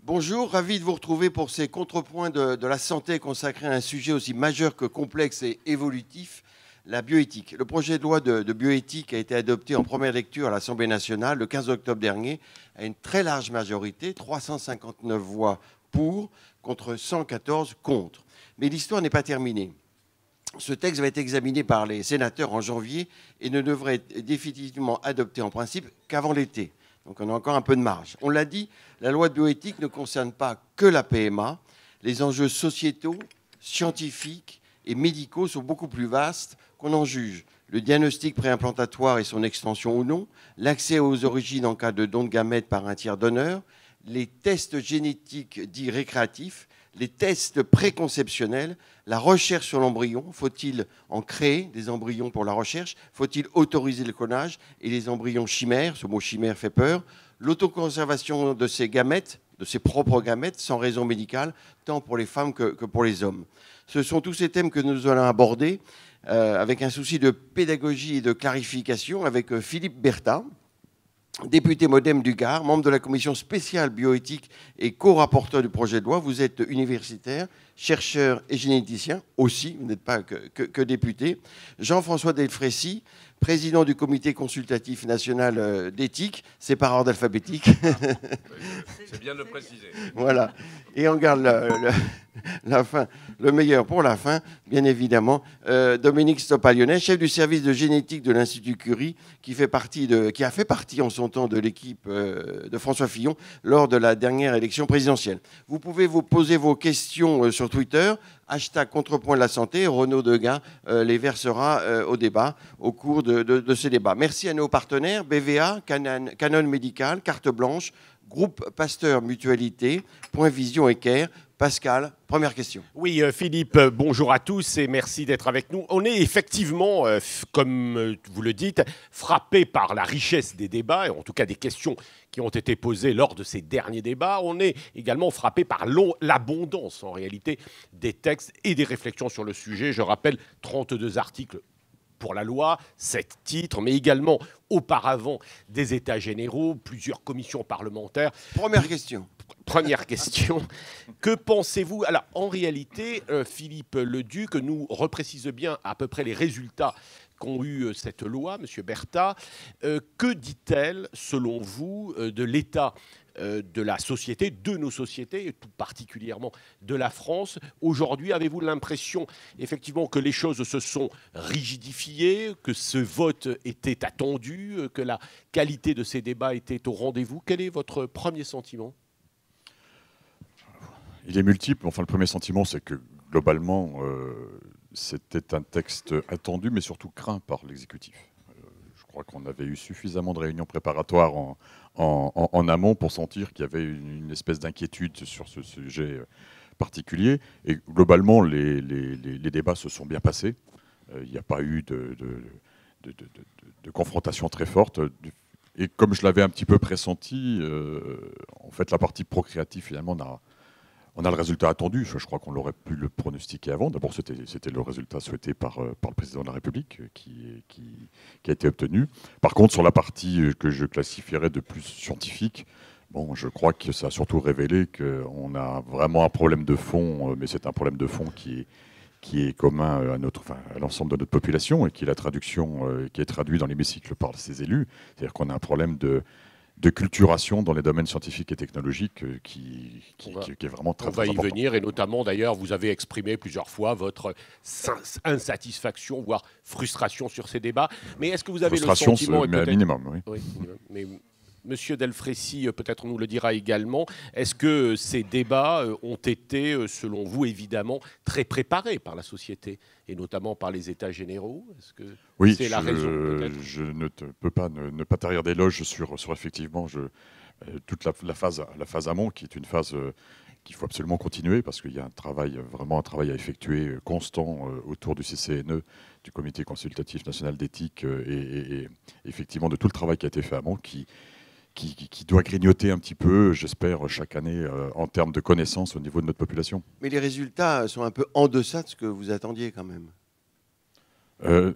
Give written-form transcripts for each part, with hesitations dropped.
Bonjour, ravi de vous retrouver pour ces contrepoints de la santé consacrés à un sujet aussi majeur que complexe et évolutif, la bioéthique. Le projet de loi de bioéthique a été adopté en première lecture à l'Assemblée nationale le 15 octobre dernier à une très large majorité, 359 voix pour, contre 114 contre. Mais l'histoire n'est pas terminée. Ce texte va être examiné par les sénateurs en janvier et ne devrait être définitivement adopté en principe qu'avant l'été. Donc on a encore un peu de marge. On l'a dit, la loi de bioéthique ne concerne pas que la PMA. Les enjeux sociétaux, scientifiques et médicaux sont beaucoup plus vastes qu'on en juge. Le diagnostic préimplantatoire et son extension ou non, l'accès aux origines en cas de don de gamètes par un tiers donneur, les tests génétiques dits récréatifs, les tests préconceptionnels, la recherche sur l'embryon. Faut-il en créer des embryons pour la recherche? Faut-il autoriser le clonage et les embryons chimères? Ce mot chimère fait peur. L'autoconservation de ces gamètes, de ses propres gamètes, sans raison médicale, tant pour les femmes que pour les hommes. Ce sont tous ces thèmes que nous allons aborder avec un souci de pédagogie et de clarification avec Philippe Berta, député MoDem du Gard, membre de la commission spéciale bioéthique et co-rapporteur du projet de loi. Vous êtes universitaire, chercheur et généticien aussi, vous n'êtes pas que député. Jean-François Delfrécy, président du comité consultatif national d'éthique, c'est par ordre alphabétique. C'est bien de le préciser. Voilà. Et on garde la fin, le meilleur pour la fin, bien évidemment. Dominique Stoppa-Lyonnais, chef du service de génétique de l'Institut Curie, qui a fait partie en son temps de l'équipe de François Fillon lors de la dernière élection présidentielle. Vous pouvez vous poser vos questions sur Twitter, #contrepoint de la santé. Renaud Degas les versera au débat, au cours de ce débat. Merci à nos partenaires, BVA, Canon Médical, Carte Blanche, Groupe Pasteur Mutualité, Point Vision et Care. Pascal, première question. Oui, Philippe, bonjour à tous et merci d'être avec nous. On est effectivement, comme vous le dites, frappé par la richesse des débats, et en tout cas des questions qui ont été posées lors de ces derniers débats. On est également frappé par l'abondance, en réalité, des textes et des réflexions sur le sujet. Je rappelle 32 articles pour la loi, 7 titres, mais également auparavant des États généraux, plusieurs commissions parlementaires. Première question. Première question. Que pensez-vous? Alors, en réalité, Philippe Leduc nous reprécise bien à peu près les résultats qu'ont eu cette loi, Monsieur Berta. Que dit-elle, selon vous, de l'état de la société, de nos sociétés, et tout particulièrement de la France? Aujourd'hui, avez-vous l'impression, effectivement, que les choses se sont rigidifiées, que ce vote était attendu, que la qualité de ces débats était au rendez-vous? Quel est votre premier sentiment? Il est multiple. Enfin, le premier sentiment, c'est que globalement, c'était un texte attendu, mais surtout craint par l'exécutif. Je crois qu'on avait eu suffisamment de réunions préparatoires en amont pour sentir qu'il y avait une espèce d'inquiétude sur ce sujet particulier. Et globalement, les débats se sont bien passés. Il n'y a pas eu de confrontation très forte. Et comme je l'avais un petit peu pressenti, en fait, la partie procréative, finalement, on a le résultat attendu. Je crois qu'on l'aurait pu le pronostiquer avant. D'abord, c'était le résultat souhaité par le président de la République qui a été obtenu. Par contre, sur la partie que je classifierais de plus scientifique, bon, je crois que ça a surtout révélé qu'on a vraiment un problème de fond, mais c'est un problème de fond qui est commun à l'ensemble de notre population et qui est la traduction, qui est traduit dans l'hémicycle par ses élus. C'est-à-dire qu'on a un problème de culturation dans les domaines scientifiques et technologiques qui est vraiment très important. On va y venir, et notamment d'ailleurs, vous avez exprimé plusieurs fois votre insatisfaction, voire frustration sur ces débats. Mais est-ce que vous avez le sentiment... Frustration, mais à minimum, oui. Oui, Monsieur Delfraissy, peut-être nous le dira également. Est-ce que ces débats ont été, selon vous, évidemment, très préparés par la société, et notamment par les États généraux? Est-ce que oui, c'est la raison, peut-être? je ne peux pas ne pas taire d'éloges sur effectivement toute la phase amont, qui est une phase qu'il faut absolument continuer, parce qu'il y a vraiment un travail à effectuer constant autour du CCNE, du Comité consultatif national d'éthique, et effectivement de tout le travail qui a été fait amont, qui doit grignoter un petit peu, j'espère, chaque année en termes de connaissances au niveau de notre population. Mais les résultats sont un peu en deçà de ce que vous attendiez quand même.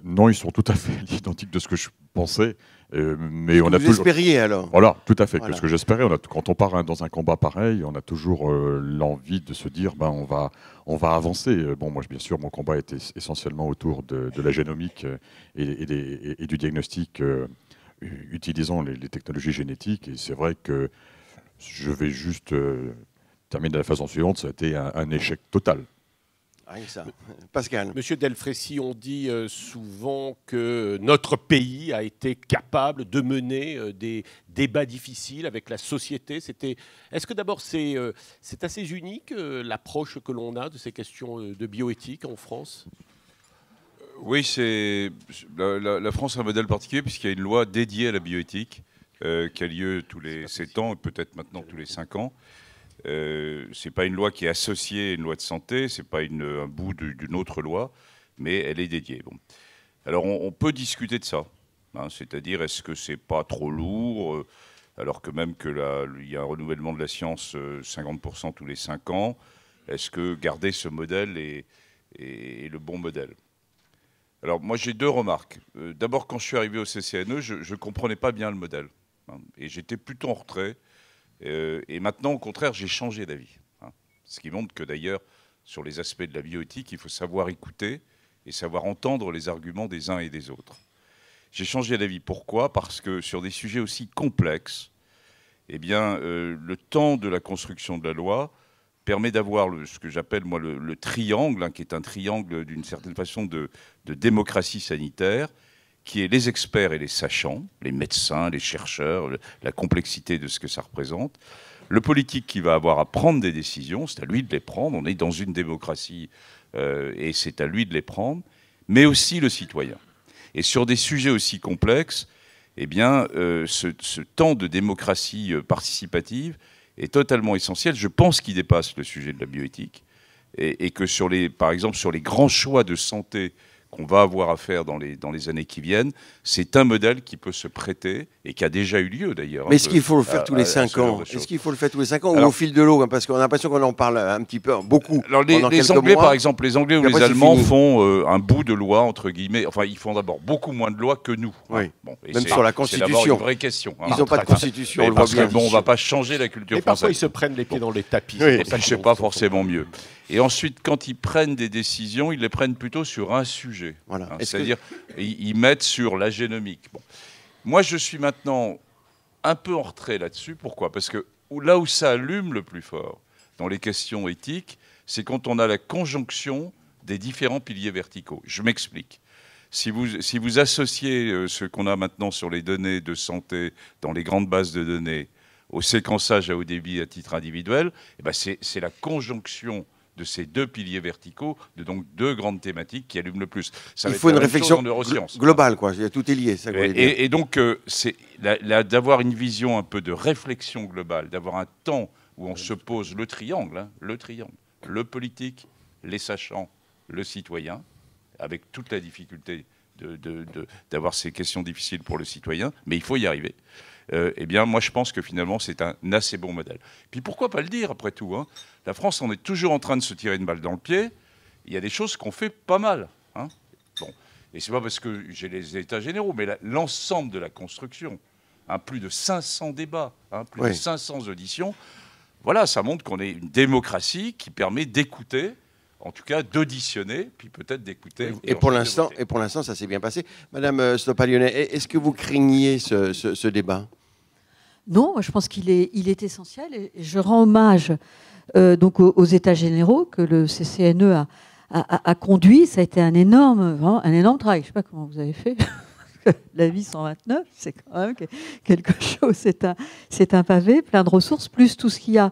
Non, ils sont tout à fait identiques de ce que je pensais. Mais Ce on que a vous toujours... espériez alors. Voilà, tout à fait. Voilà. Que ce que j'espérais, quand on part dans un combat pareil, on a toujours l'envie de se dire, on va avancer. Bon, moi, bien sûr, mon combat était essentiellement autour de la génomique et du diagnostic utilisant les technologies génétiques. Et c'est vrai que je vais juste terminer de la façon suivante, ça a été un échec total. Rien que ça. Pascal. Monsieur Delfraissy, on dit souvent que notre pays a été capable de mener des débats difficiles avec la société. Est-ce que d'abord c'est assez unique l'approche que l'on a de ces questions de bioéthique en France? Oui, la France a un modèle particulier puisqu'il y a une loi dédiée à la bioéthique qui a lieu tous les 7 ans et peut-être maintenant tous les 5 ans. C'est pas une loi qui est associée à une loi de santé, c'est pas un bout d'une autre loi, mais elle est dédiée. Bon. Alors on peut discuter de ça, hein, c'est-à-dire est-ce que c'est pas trop lourd, alors que même il y a un renouvellement de la science 50% tous les 5 ans, est-ce que garder ce modèle est le bon modèle? Alors moi j'ai 2 remarques. D'abord, quand je suis arrivé au CCNE, je ne comprenais pas bien le modèle, hein, et j'étais plutôt en retrait. Et maintenant, au contraire, j'ai changé d'avis. Hein. Ce qui montre que d'ailleurs, sur les aspects de la bioéthique, il faut savoir écouter et savoir entendre les arguments des uns et des autres. J'ai changé d'avis. Pourquoi? Parce que sur des sujets aussi complexes, eh bien, le temps de la construction de la loi permet d'avoir ce que j'appelle moi le triangle, hein, qui est un triangle d'une certaine façon de démocratie sanitaire, qui est les experts et les sachants, les médecins, les chercheurs, la complexité de ce que ça représente. Le politique qui va avoir à prendre des décisions, c'est à lui de les prendre, on est dans une démocratie et c'est à lui de les prendre, mais aussi le citoyen. Et sur des sujets aussi complexes, eh bien, ce temps de démocratie participative est totalement essentiel. Je pense qu'il dépasse le sujet de la bioéthique et que par exemple, sur les grands choix de santé qu'on va avoir à faire dans les années qui viennent, c'est un modèle qui peut se prêter et qui a déjà eu lieu d'ailleurs. Mais est-ce qu'il faut le faire tous les 5 ans? Est-ce qu'il faut le faire tous les 5 ans ou au fil de l'eau? Parce qu'on a l'impression qu'on en parle un petit peu, beaucoup. Alors les Anglais, par exemple, les Anglais ou les Allemands font un bout de loi, entre guillemets. Enfin, ils font d'abord beaucoup moins de lois que nous. Oui. Hein. Bon, même sur la Constitution. C'est d'abord une vraie question. Hein. Ils n'ont pas de Constitution, on le voit bien. Bon, on ne va pas changer la culture française. Parfois, ils se prennent les pieds dans les tapis. Oui, c'est pas forcément mieux. Et ensuite, quand ils prennent des décisions, ils les prennent plutôt sur un sujet. Voilà. Hein, c'est-à-dire, ils mettent sur la génomique. Bon. Moi, je suis maintenant un peu en retrait là-dessus. Pourquoi? Parce que là où ça allume le plus fort dans les questions éthiques, c'est quand on a la conjonction des différents piliers verticaux. Je m'explique. Si vous associez ce qu'on a maintenant sur les données de santé dans les grandes bases de données au séquençage à haut débit à titre individuel, eh ben c'est la conjonction de ces 2 piliers verticaux, donc 2 grandes thématiques qui allument le plus. Il faut une réflexion globale, quoi. Tout est lié. Ça et donc, c'est d'avoir une vision un peu de réflexion globale, d'avoir un temps où on se pose le triangle, le politique, les sachants, le citoyen, avec toute la difficulté d'avoir ces questions difficiles pour le citoyen, mais il faut y arriver. Eh bien, moi, je pense que finalement, c'est un assez bon modèle. Puis pourquoi pas le dire, après tout, hein. La France, on est toujours en train de se tirer une balle dans le pied. Il y a des choses qu'on fait pas mal. Hein. Bon. Et c'est pas parce que j'ai les états généraux, mais l'ensemble de la construction, hein, plus de 500 débats, hein, plus de 500 auditions, voilà, ça montre qu'on est une démocratie qui permet d'écouter, en tout cas d'auditionner, puis peut-être d'écouter. Et pour l'instant, ça s'est bien passé. Madame Stoppalione, est-ce que vous craigniez ce débat? Non, je pense qu'il est essentiel. Et je rends hommage donc aux États généraux que le CCNE a conduit. Ça a été un énorme travail. Je ne sais pas comment vous avez fait. La vie 129, c'est quand même quelque chose, c'est un pavé plein de ressources, plus tout ce qu'il y a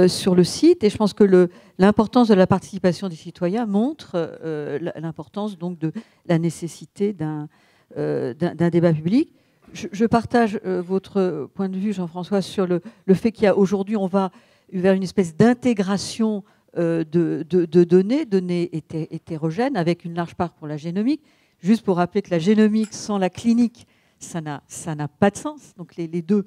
sur le site. Et je pense que l'importance de la participation des citoyens montre l'importance donc de la nécessité d'un débat public. Je partage votre point de vue, Jean-François, sur le fait qu'il y a aujourd'hui, on va vers une espèce d'intégration de données hétérogènes, avec une large part pour la génomique. Juste pour rappeler que la génomique sans la clinique, ça n'a pas de sens. Donc les deux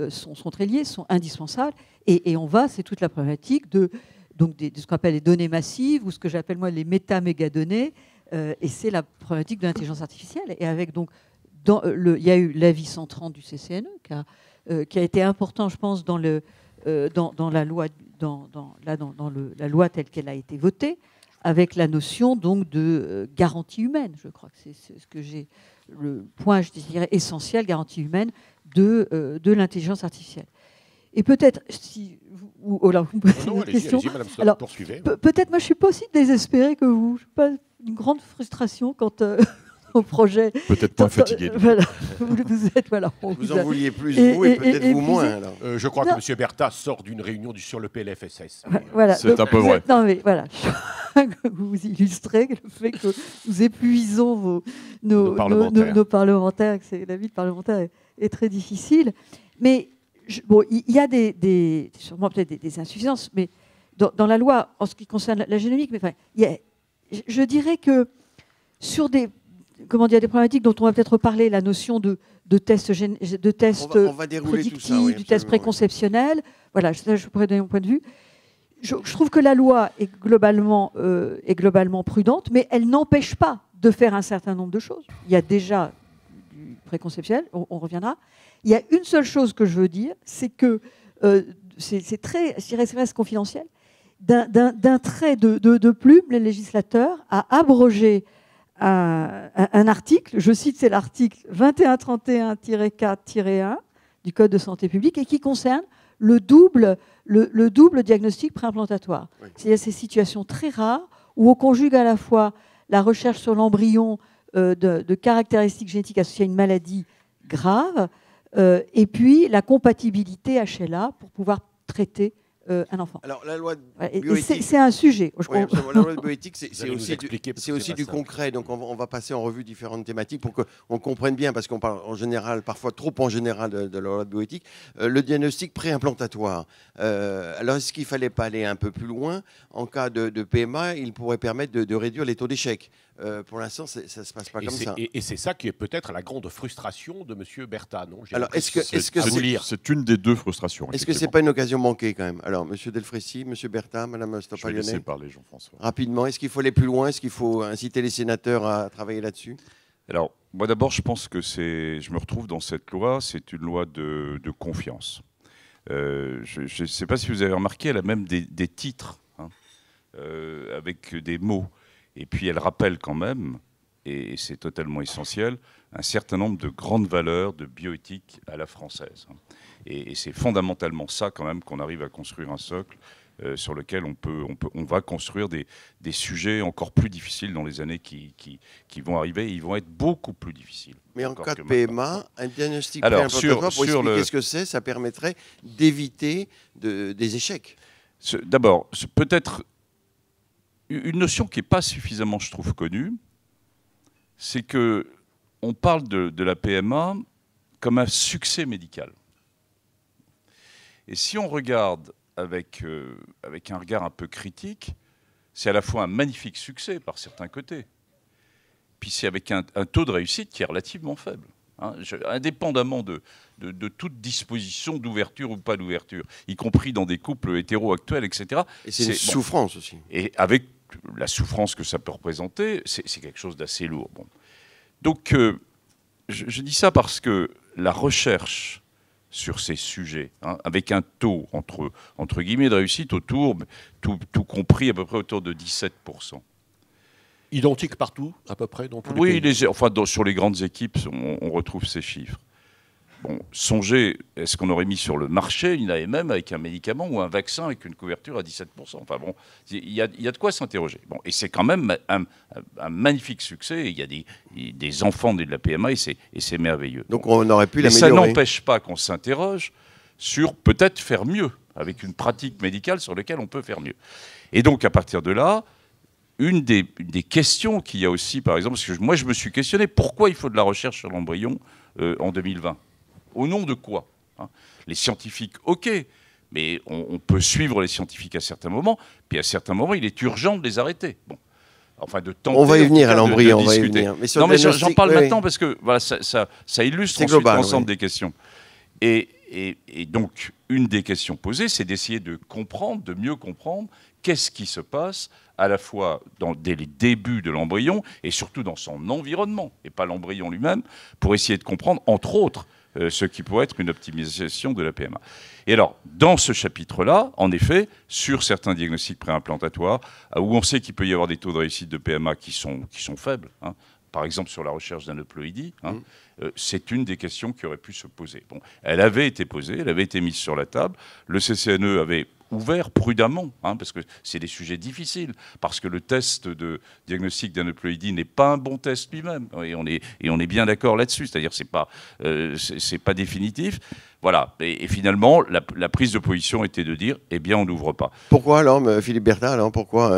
sont très liés, sont indispensables. Et on va, c'est toute la problématique de ce qu'on appelle les données massives, ou ce que j'appelle moi les méta-mégadonnées. Et c'est la problématique de l'intelligence artificielle. Et avec donc, il y a eu l'avis 130 du CCNE qui a été important, je pense, dans la loi, la loi telle qu'elle a été votée, avec la notion donc de garantie humaine. Je crois que c'est ce que j'ai, le point, je dirais, essentiel, garantie humaine de l'intelligence artificielle. Et peut-être, si vous me posez une question, alors peut-être moi je suis pas aussi désespérée que vous. Je n'ai pas une grande frustration quant au projet. Peut-être moins fatigué. Voilà, vous êtes, voilà. Vous en vouliez plus, vous, et peut-être vous moins. Alors. Je crois que M. Bertha sort d'une réunion sur le PLFSS. Voilà. C'est un peu vrai. Non, mais voilà. Vous illustrez le fait que nous épuisons nos parlementaires, que la vie de parlementaire est très difficile. Mais il y a sûrement peut-être des insuffisances, mais dans la loi, en ce qui concerne la génomique, mais je dirais que sur des problématiques dont on va peut-être reparler, la notion de test on va dérouler tout ça, oui, du test préconceptionnel, voilà, je pourrais donner mon point de vue. Je trouve que la loi est globalement prudente, mais elle n'empêche pas de faire un certain nombre de choses. Il y a déjà du préconceptionnel, on reviendra. Il y a une seule chose que je veux dire, c'est que c'est très, je dirais, c'est presque confidentiel. D'un trait de plume, le législateur a abrogé un article, je cite, c'est l'article 2131-4-1 du Code de santé publique, et qui concerne le double diagnostic préimplantatoire. Oui. C'est-à-dire ces situations très rares où on conjugue à la fois la recherche sur l'embryon de caractéristiques génétiques associées à une maladie grave et puis la compatibilité HLA pour pouvoir traiter un enfant. Alors la loi bioéthique, c'est un sujet. La loi bioéthique, c'est aussi du concret. Donc on va passer en revue différentes thématiques pour qu'on comprenne bien, parce qu'on parle en général, parfois trop en général de la loi bioéthique. Le diagnostic préimplantatoire. Alors est-ce qu'il ne fallait pas aller un peu plus loin? En cas de PMA, il pourrait permettre de réduire les taux d'échec. Pour l'instant, ça ne se passe pas comme ça. Et c'est ça qui est peut-être la grande frustration de M. Bertha, non? Alors, c'est une des deux frustrations. Est-ce que ce n'est pas une occasion manquée quand même? Alors, M. Delfrécy, M. Bertha, Mme Stoppalione. Je vais laisser parler Jean-François. Rapidement, est-ce qu'il faut aller plus loin? Est-ce qu'il faut inciter les sénateurs à travailler là-dessus? Alors, moi d'abord, je pense que je me retrouve dans cette loi, c'est une loi de confiance. Je ne sais pas si vous avez remarqué, elle a même des titres, hein, avec des mots. Et puis elle rappelle quand même, et c'est totalement essentiel, un certain nombre de grandes valeurs de bioéthique à la française. Et c'est fondamentalement ça quand même qu'on arrive à construire un socle sur lequel on va construire des sujets encore plus difficiles dans les années qui vont arriver. Ils vont être beaucoup plus difficiles. Mais en cas de PMA, un diagnostic préimplantatoire, pour expliquer ce que c'est, ça permettrait d'éviter des échecs. D'abord, peut-être une notion qui n'est pas suffisamment, je trouve, connue, c'est qu'on parle de la PMA comme un succès médical. Et si on regarde avec un regard un peu critique, c'est à la fois un magnifique succès par certains côtés, puis c'est avec un taux de réussite qui est relativement faible. Indépendamment de toute disposition d'ouverture ou pas d'ouverture, y compris dans des couples hétéros actuels, etc. Et c'est une souffrance aussi. Et avec la souffrance que ça peut représenter, c'est quelque chose d'assez lourd. Bon. Donc, je dis ça parce que la recherche sur ces sujets, avec un taux entre guillemets de réussite autour, tout compris à peu près autour de 17%. Identique partout, à peu près, dans tous les pays. Sur les grandes équipes, on retrouve ces chiffres. Bon, songez, est-ce qu'on aurait mis sur le marché une AMM avec un médicament ou un vaccin avec une couverture à 17%? Enfin bon, il y a de quoi s'interroger. Bon, et c'est quand même un magnifique succès. Il y a des enfants nés de la PMA et c'est merveilleux. Donc on aurait pu Mais ça l'améliorer. n'empêche pas qu'on s'interroge sur peut-être faire mieux, avec une pratique médicale sur laquelle on peut faire mieux. Et donc à partir de là, une des questions qu'il y a aussi, par exemple, parce que moi je me suis questionné, pourquoi il faut de la recherche sur l'embryon en 2020? Au nom de quoi, hein? Les scientifiques, ok, mais on peut suivre les scientifiques à certains moments, puis à certains moments, il est urgent de les arrêter. Bon. Enfin, de tenter, on va y venir à de l'embryon, on va y discuter. venir. Mais sur Non, le mais j'en diagnostic, parle oui. maintenant parce que voilà, ça illustre C'est ensuite global, l'ensemble oui. des questions. Et donc, une des questions posées, c'est d'essayer de comprendre, de mieux comprendre qu'est-ce qui se passe à la fois dès les débuts de l'embryon et surtout dans son environnement, et pas l'embryon lui-même, pour essayer de comprendre, entre autres, ce qui pourrait être une optimisation de la PMA. Et alors, dans ce chapitre-là, en effet, sur certains diagnostics préimplantatoires, où on sait qu'il peut y avoir des taux de réussite de PMA qui sont faibles, hein, par exemple sur la recherche d'aneuploïdie, hein, c'est une des questions qui aurait pu se poser. Bon, elle avait été posée, elle avait été mise sur la table, le CCNE avait ouvert prudemment, hein, parce que c'est des sujets difficiles, parce que le test de diagnostic d'aneuploïdie n'est pas un bon test lui-même, et on est bien d'accord là-dessus, c'est-à-dire c'est pas définitif. Voilà, et finalement, la prise de position était de dire, eh bien, on n'ouvre pas. Pourquoi alors, Philippe Berta, alors, pourquoi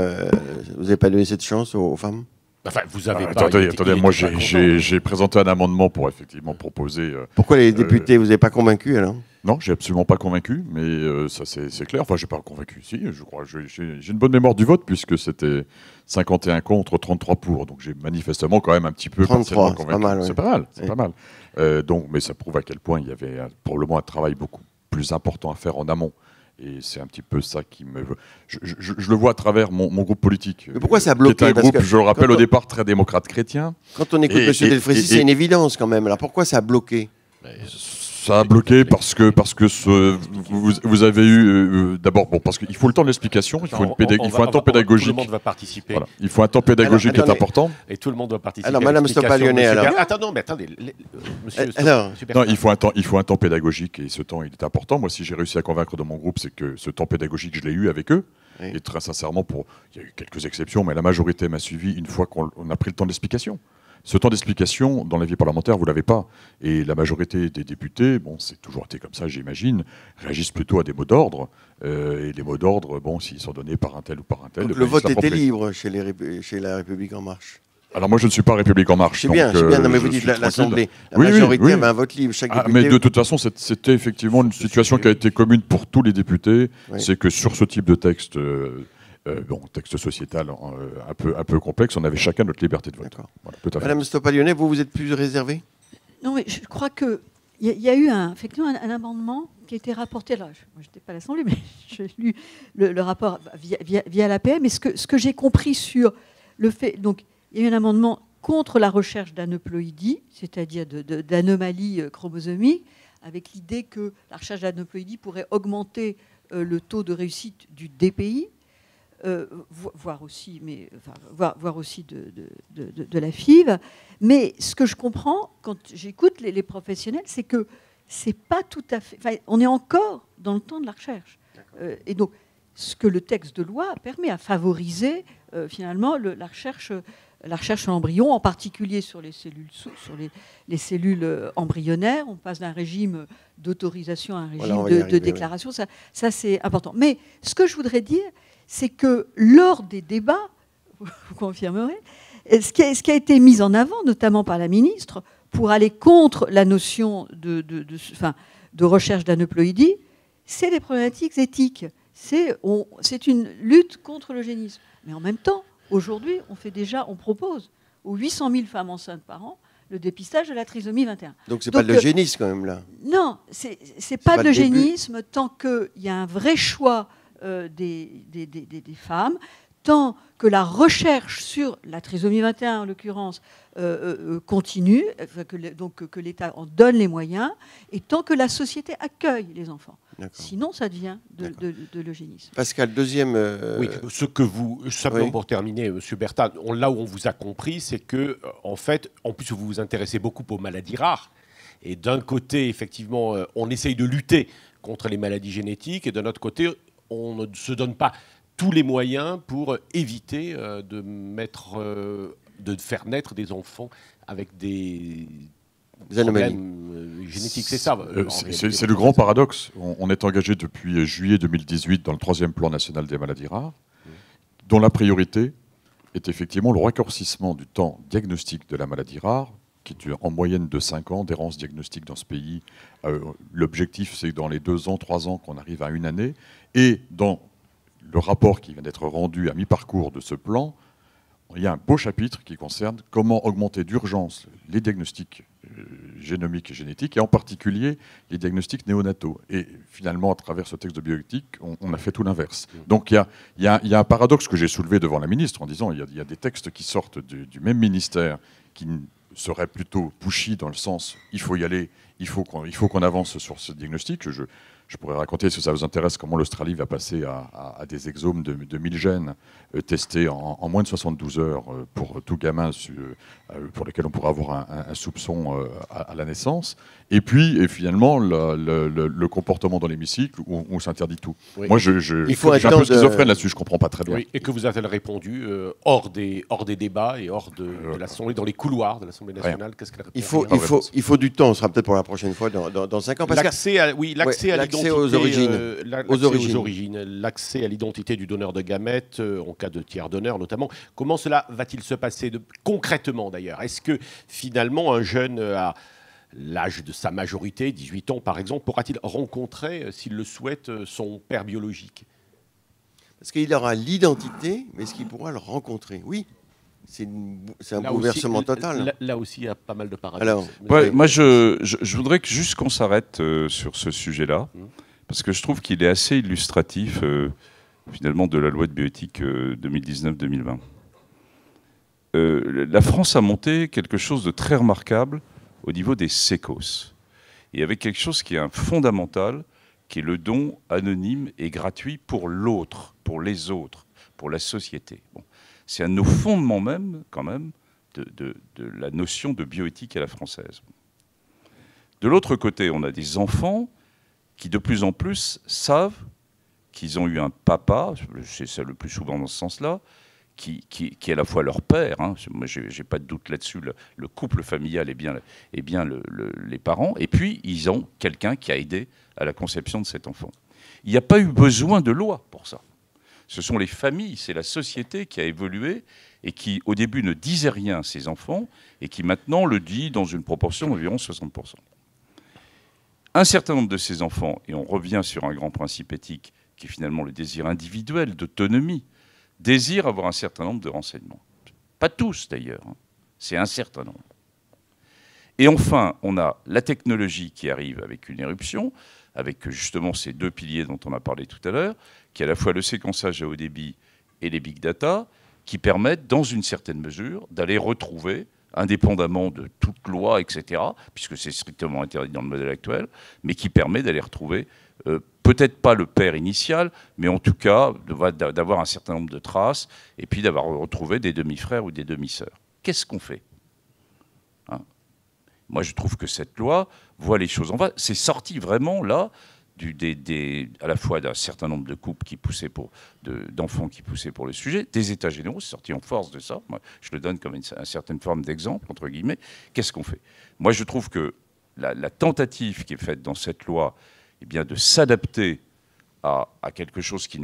vous n'avez pas donné cette chance aux femmes? Enfin, vous avez pas... Attendez, moi j'ai présenté un amendement pour effectivement proposer... Pourquoi les députés, vous n'avez pas convaincu alors? Non, j'ai absolument pas convaincu, mais ça c'est clair. Enfin, j'ai pas convaincu. Si, je crois, j'ai une bonne mémoire du vote puisque c'était 51 contre, 33 pour. Donc j'ai manifestement quand même un petit peu 33, convaincu. c'est pas mal. C'est pas mal, c'est pas mal. Donc, mais ça prouve à quel point il y avait probablement un travail beaucoup plus important à faire en amont. Et c'est un petit peu ça qui me... Je le vois à travers mon groupe politique. Mais pourquoi ça a bloqué? Qui est un Parce groupe, que je le rappelle, quand au départ très démocrate chrétien. Quand on écoute M. Delfrécy, c'est une évidence quand même. Alors pourquoi ça a bloqué? Ça a bloqué parce que vous avez eu d'abord parce qu'il faut le temps de l'explication, il faut un temps pédagogique. Tout le monde va participer. Voilà. Il faut un temps pédagogique qui est important. Et tout le monde doit participer. Alors, Madame Stoppalione, alors. Attendez, monsieur. Alors, non, il faut un temps pédagogique et ce temps il est important. Moi, si j'ai réussi à convaincre de mon groupe, c'est que ce temps pédagogique, je l'ai eu avec eux. Oui. Et très sincèrement, il y a eu quelques exceptions, mais la majorité m'a suivi une fois qu'on a pris le temps d'explication. Ce temps d'explication, dans la vie parlementaire, vous ne l'avez pas. Et la majorité des députés, bon, c'est toujours été comme ça, j'imagine, réagissent plutôt à des mots d'ordre. Et les mots d'ordre, bon, s'ils sont donnés par un tel ou par un tel... Donc, le vote était libre chez La République En Marche. Alors moi, je ne suis pas République En Marche. C'est bien, non, mais vous dites l'Assemblée. La majorité avait un vote libre. Chaque député... Mais de toute façon, c'était effectivement une situation qui a été commune pour tous les députés. Oui. C'est que sur ce type de texte... texte sociétal un peu complexe, on avait chacun notre liberté de vote. Voilà, tout à fait. Madame Stoppalione, vous êtes plus réservée? Non, mais je crois qu'il y a eu effectivement un amendement qui a été rapporté. Là, je n'étais pas à l'Assemblée, mais j'ai lu le rapport via l'APM. Et ce que j'ai compris sur le fait... Donc, il y a eu un amendement contre la recherche d'aneuploïdie, c'est-à-dire d'anomalies chromosomiques, avec l'idée que la recherche d'aneuploïdie pourrait augmenter le taux de réussite du DPI. Voire aussi de la FIV. Mais ce que je comprends quand j'écoute les professionnels, c'est que c'est pas tout à fait... Enfin, on est encore dans le temps de la recherche. Et donc, ce que le texte de loi permet à favoriser, finalement, la recherche sur l'embryon, en particulier sur les cellules embryonnaires. On passe d'un régime d'autorisation à un régime de déclaration. Ça, c'est important. Mais ce que je voudrais dire, c'est que lors des débats, vous confirmerez, ce qui a été mis en avant, notamment par la ministre, pour aller contre la notion de recherche d'aneuploïdie, c'est des problématiques éthiques. C'est une lutte contre l'eugénisme. Mais en même temps, aujourd'hui, on propose aux 800 000 femmes enceintes par an le dépistage de la trisomie 21. Donc c'est pas de l'eugénisme quand même là? Non, c'est pas de l'eugénisme tant qu'il y a un vrai choix des femmes, tant que la recherche sur la trisomie 21 en l'occurrence continue, que l'État en donne les moyens, et tant que la société accueille les enfants. Sinon, ça devient de l'eugénisme. Pascal, deuxième... Oui, simplement pour terminer, M. Berta, là où on vous a compris, c'est que, en fait, en plus vous vous intéressez beaucoup aux maladies rares, Et d'un côté, effectivement, on essaye de lutter contre les maladies génétiques, et d'un autre côté, on ne se donne pas tous les moyens pour éviter de faire naître des enfants avec des anomalies génétiques. C'est ça. C'est le grand paradoxe. On est engagé depuis juillet 2018 dans le 3e plan national des maladies rares, dont la priorité est effectivement le raccourcissement du temps diagnostique de la maladie rare, qui est en moyenne de 5 ans d'errance diagnostique dans ce pays. L'objectif, c'est dans les 2 ans, 3 ans qu'on arrive à 1 année. Et dans le rapport qui vient d'être rendu à mi-parcours de ce plan, il y a un beau chapitre qui concerne comment augmenter d'urgence les diagnostics génomiques et génétiques, et en particulier les diagnostics néonataux. Et finalement, à travers ce texte de bioéthique, on a fait tout l'inverse. Donc il y a un paradoxe que j'ai soulevé devant la ministre en disant il y a des textes qui sortent du même ministère qui seraient plutôt pushy dans le sens il faut y aller, il faut qu'on avance sur ce diagnostic. Je pourrais raconter, si ça vous intéresse, comment l'Australie va passer à des exomes de 1000 gènes testés en moins de 72 heures pour tout gamin pour lesquels on pourra avoir un soupçon à la naissance. Et puis, finalement, le comportement dans l'hémicycle où on s'interdit tout. Oui. Moi, j'ai un peu schizophrène là-dessus, je ne comprends pas très bien. Oui, et que vous avez répondu hors des débats et hors de l'Assemblée, dans les couloirs de l'Assemblée nationale. Qu'est-ce qu'elle répond ? Il faut du temps, ce sera peut-être pour la prochaine fois, dans 5 ans. L'accès à l'identité, aux origines. L'accès à l'identité du donneur de gamètes, en cas de tiers donneur notamment. Comment cela va-t-il se passer concrètement d'ailleurs ? Est-ce que finalement un jeune à l'âge de sa majorité, 18 ans par exemple, pourra-t-il rencontrer, s'il le souhaite, son père biologique ? Parce qu'il aura l'identité, mais est-ce qu'il pourra le rencontrer ? Oui. C'est un bouleversement total. Là aussi, il y a pas mal de paradoxes. Alors, moi, je voudrais juste qu'on s'arrête sur ce sujet-là, parce que je trouve qu'il est assez illustratif, finalement, de la loi de bioéthique 2019-2020. La France a monté quelque chose de très remarquable au niveau des sécos. Et avec quelque chose qui est fondamental, qui est le don anonyme et gratuit pour l'autre, pour les autres, pour la société. Bon. C'est un de nos fondements même, quand même, de la notion de bioéthique à la française. De l'autre côté, on a des enfants qui, de plus en plus, savent qu'ils ont eu un papa, c'est ça le plus souvent dans ce sens-là, qui est à la fois leur père. Hein. Moi, je n'ai pas de doute là-dessus. Le couple familial est bien les parents. Et puis, ils ont quelqu'un qui a aidé à la conception de cet enfant. Il n'y a pas eu besoin de loi pour ça. Ce sont les familles, c'est la société qui a évolué et qui, au début, ne disait rien à ses enfants et qui, maintenant, le dit dans une proportion d'environ 60%. Un certain nombre de ces enfants, et on revient sur un grand principe éthique qui est finalement le désir individuel d'autonomie, désirent avoir un certain nombre de renseignements. Pas tous, d'ailleurs. Hein. C'est un certain nombre. Et enfin, on a la technologie qui arrive avec une éruption, avec justement ces 2 piliers dont on a parlé tout à l'heure, qui est à la fois le séquençage à haut débit et les big data, qui permettent, dans une certaine mesure, d'aller retrouver, indépendamment de toute loi, etc., puisque c'est strictement interdit dans le modèle actuel, mais qui permet d'aller retrouver, peut-être pas le père initial, mais en tout cas d'avoir un certain nombre de traces, et puis d'avoir retrouvé des demi-frères ou des demi-sœurs. Qu'est-ce qu'on fait ? Moi, je trouve que cette loi voit les choses en face. C'est sorti vraiment, là, à la fois d'un certain nombre de couples qui poussaient d'enfants qui poussaient pour le sujet, des États généraux, c'est sorti en force de ça. Moi, je le donne comme une certaine forme d'exemple, entre guillemets. Qu'est-ce qu'on fait ? Moi, je trouve que la tentative qui est faite dans cette loi, eh bien, de s'adapter à quelque chose qui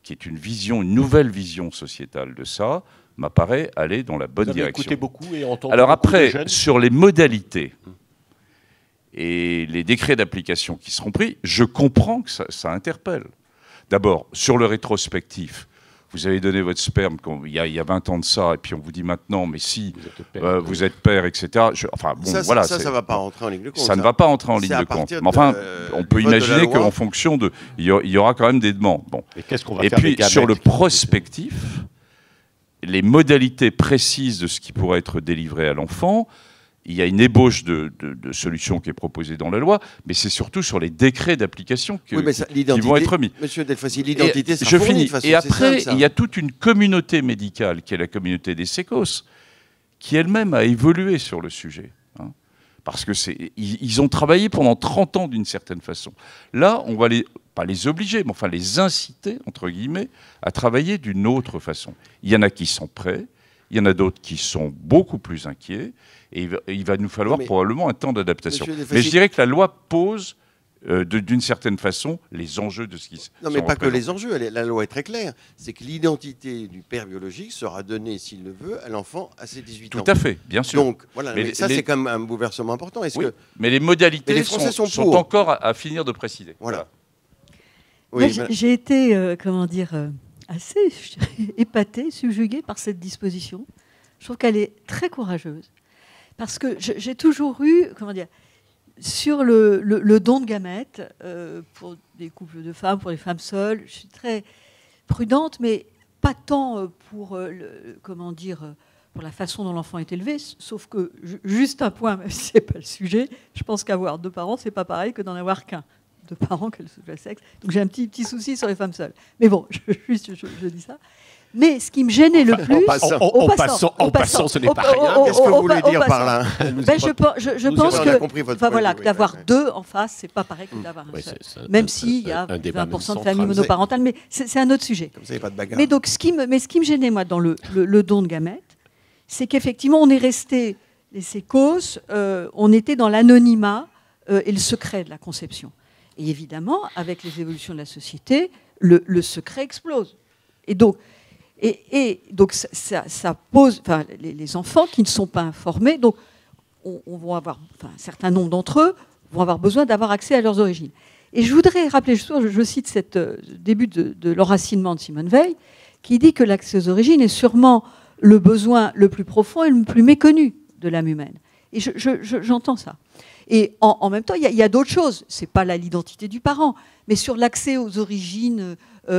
est une nouvelle vision sociétale de ça, m'apparaît aller dans la bonne direction. Écouté beaucoup et entendu. Alors beaucoup après, de jeunes. sur les modalités et les décrets d'application qui seront pris, je comprends que ça interpelle. D'abord, sur le rétrospectif, vous avez donné votre sperme il y a 20 ans de ça, et puis on vous dit maintenant, mais si vous êtes père, etc. Ça ne va pas rentrer en ligne de compte. Ça ne va pas entrer en ligne de compte. Mais enfin, on peut imaginer qu'en fonction il y aura quand même des demandes. Bon. Et qu'est-ce qu'on va faire des gamètes, sur le prospectif, les modalités précises de ce qui pourrait être délivré à l'enfant, il y a une ébauche de solutions qui est proposée dans la loi, mais c'est surtout sur les décrets d'application qui vont être mis. Monsieur Delfossy, l'identité, ça je finis. Et après, il y a toute une communauté médicale, qui est la communauté des sécos, qui elle-même a évolué sur le sujet. parce que ils ont travaillé pendant 30 ans d'une certaine façon. Là, on va pas les obliger, mais enfin les inciter, entre guillemets, à travailler d'une autre façon. Il y en a qui sont prêts, il y en a d'autres qui sont beaucoup plus inquiets, et il va nous falloir probablement un temps d'adaptation. Mais je dirais que la loi pose d'une certaine façon les enjeux de ce qui se Non, mais pas que les enjeux. La loi est très claire. C'est que l'identité du père biologique sera donnée, s'il le veut, à l'enfant à ses 18 ans. Tout à fait, bien sûr. Donc, voilà, mais ça, c'est quand même un bouleversement important. Mais les modalités les Français sont encore à finir de préciser. Voilà. Oui, j'ai été, assez épatée, subjuguée par cette disposition. Je trouve qu'elle est très courageuse. Parce que j'ai toujours eu, sur le don de gamètes, pour des couples de femmes, pour les femmes seules, je suis très prudente, mais pas tant pour, pour la façon dont l'enfant est élevé, sauf que, juste un point, même si ce n'est pas le sujet, je pense qu'avoir 2 parents, ce n'est pas pareil que d'en avoir qu'un. 2 parents, quel soit le sexe. Donc j'ai un petit souci sur les femmes seules. Mais bon, je dis ça. Mais ce qui me gênait le plus... En passant, ce n'est pas rien. Qu'est-ce que vous voulez dire par là? Je pense que d'avoir 2 en face, c'est pas pareil que d'avoir un seul. Même s'il y a 20% de familles monoparentales, mais c'est un autre sujet. Comme ça, il n'y a pas de bagarre. Mais donc, ce qui me gênait, moi, dans le don de gamètes, c'est qu'effectivement, on est resté, les sécos, on était dans l'anonymat et le secret de la conception. Et évidemment, avec les évolutions de la société, le secret explose. Et donc ça pose, les enfants qui ne sont pas informés, donc on va avoir, un certain nombre d'entre eux vont avoir besoin d'avoir accès à leurs origines. Et je voudrais rappeler, je cite cet début de l'enracinement de Simone Veil, qui dit que l'accès aux origines est sûrement le besoin le plus profond et le plus méconnu de l'âme humaine. Et j'entends ça. Et en même temps, il y a d'autres choses. Ce n'est pas l'identité du parent, mais sur l'accès aux origines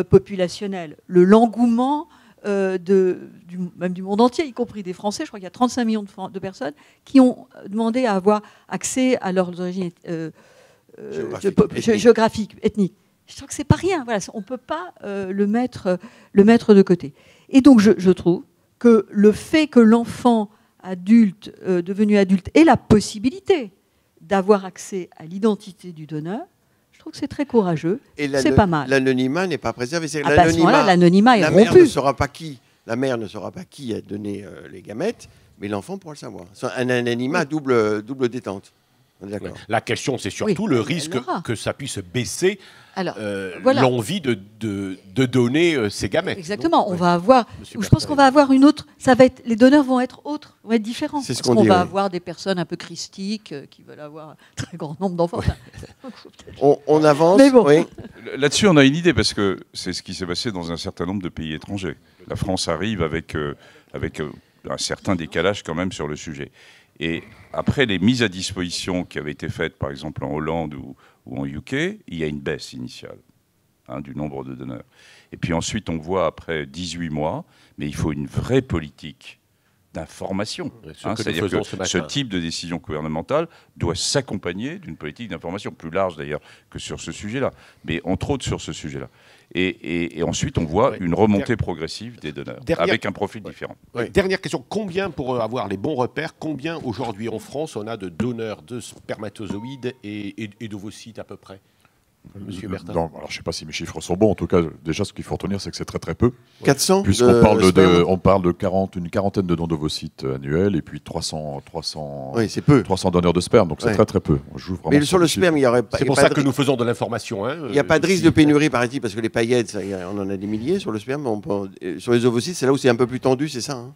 populationnelles, l'engouement même du monde entier, y compris des Français. Je crois qu'il y a 35 millions de personnes qui ont demandé à avoir accès à leurs origines géographiques, ethniques. Je trouve que ce n'est pas rien. Voilà, on ne peut pas le mettre de côté. Et donc, je trouve que le fait que l'enfant adulte, devenu adulte, ait la possibilité d'avoir accès à l'identité du donneur, je trouve que c'est très courageux. Et c'est pas mal. L'anonymat n'est pas préservé. À ce moment-là, l'anonymat est rompu. La mère ne saura pas qui a donné les gamètes, mais l'enfant pourra le savoir. C'est un anonymat double détente. Ouais. La question, c'est surtout le risque que ça puisse baisser l'envie de donner ces gamètes. Exactement. On va avoir. Je pense qu'on va avoir une autre. Les donneurs vont être autres, vont être différents. C'est ce qu'on va avoir des personnes un peu christiques qui veulent avoir un très grand nombre d'enfants. On avance. Mais bon. Oui. Là-dessus, on a une idée parce que c'est ce qui s'est passé dans un certain nombre de pays étrangers. La France arrive avec un certain décalage quand même sur le sujet. Et après les mises à disposition qui avaient été faites, par exemple en Hollande ou en UK, il y a une baisse initiale du nombre de donneurs. Et puis ensuite, on voit après 18 mois, mais il faut une vraie politique d'information. C'est-à-dire que ce type de décision gouvernementale doit s'accompagner d'une politique d'information, plus large d'ailleurs que sur ce sujet-là, mais entre autres sur ce sujet-là. Et ensuite, on voit une remontée progressive des donneurs, avec un profil différent. Dernière question, combien, pour avoir les bons repères, combien aujourd'hui en France on a de donneurs de spermatozoïdes et d'ovocytes à peu près? Monsieur Bertin. Non, alors je ne sais pas si mes chiffres sont bons. En tout cas, déjà, ce qu'il faut retenir, c'est que c'est très très peu. 400 puisqu'on parle de une quarantaine de dons d'ovocytes annuels et puis 300 donneurs de sperme. Donc c'est très très peu. Mais sur le sperme, il y aurait pas. C'est pour ça que nous faisons de l'information. Il n'y a pas de risque de pénurie, paraît-il, parce que les paillettes, on en a des milliers sur le sperme. Sur les ovocytes, c'est là où c'est un peu plus tendu, c'est ça?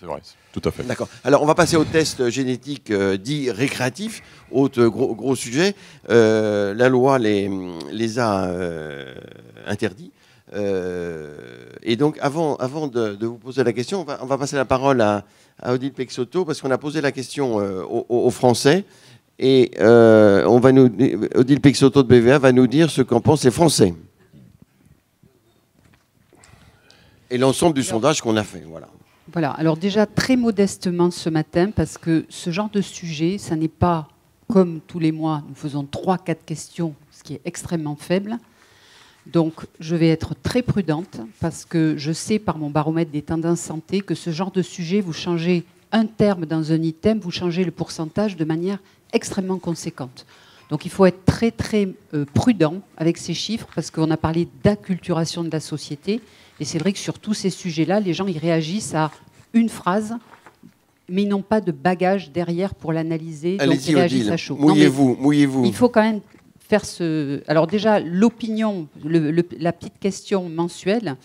C'est vrai, tout à fait. D'accord. Alors, on va passer au test génétique dit récréatif, autre gros sujet. La loi les a interdits. Et donc, avant de vous poser la question, on va passer la parole à Odile Peixoto, parce qu'on a posé la question aux Français. Et Odile Peixoto de BVA va nous dire ce qu'en pensent les Français. Et l'ensemble du sondage qu'on a fait, voilà. Voilà, alors déjà très modestement ce matin, parce que ce genre de sujet, ça n'est pas comme tous les mois, nous faisons 3-4 questions, ce qui est extrêmement faible. Donc je vais être très prudente, parce que je sais par mon baromètre des tendances santé que ce genre de sujet, vous changez un terme dans un item, vous changez le pourcentage de manière extrêmement conséquente. Donc il faut être très très prudent avec ces chiffres parce qu'on a parlé d'acculturation de la société et c'est vrai que sur tous ces sujets-là, les gens ils réagissent à une phrase mais ils n'ont pas de bagage derrière pour l'analyser, donc ils réagissent à chaud. Mouillez-vous, mouillez-vous. Il faut quand même faire ce... Alors déjà, l'opinion, la petite question mensuelle,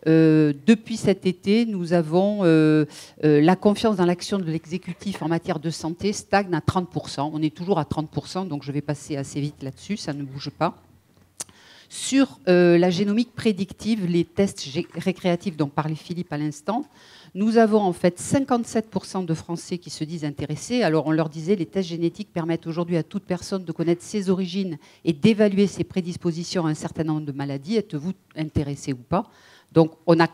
depuis cet été, nous avons la confiance dans l'action de l'exécutif en matière de santé stagne à 30%. On est toujours à 30%, donc je vais passer assez vite là-dessus, ça ne bouge pas. Sur la génomique prédictive, les tests récréatifs dont parlait Philippe à l'instant, nous avons en fait 57% de Français qui se disent intéressés. Alors on leur disait, les tests génétiques permettent aujourd'hui à toute personne de connaître ses origines et d'évaluer ses prédispositions à un certain nombre de maladies. Êtes-vous intéressé ou pas? Donc on a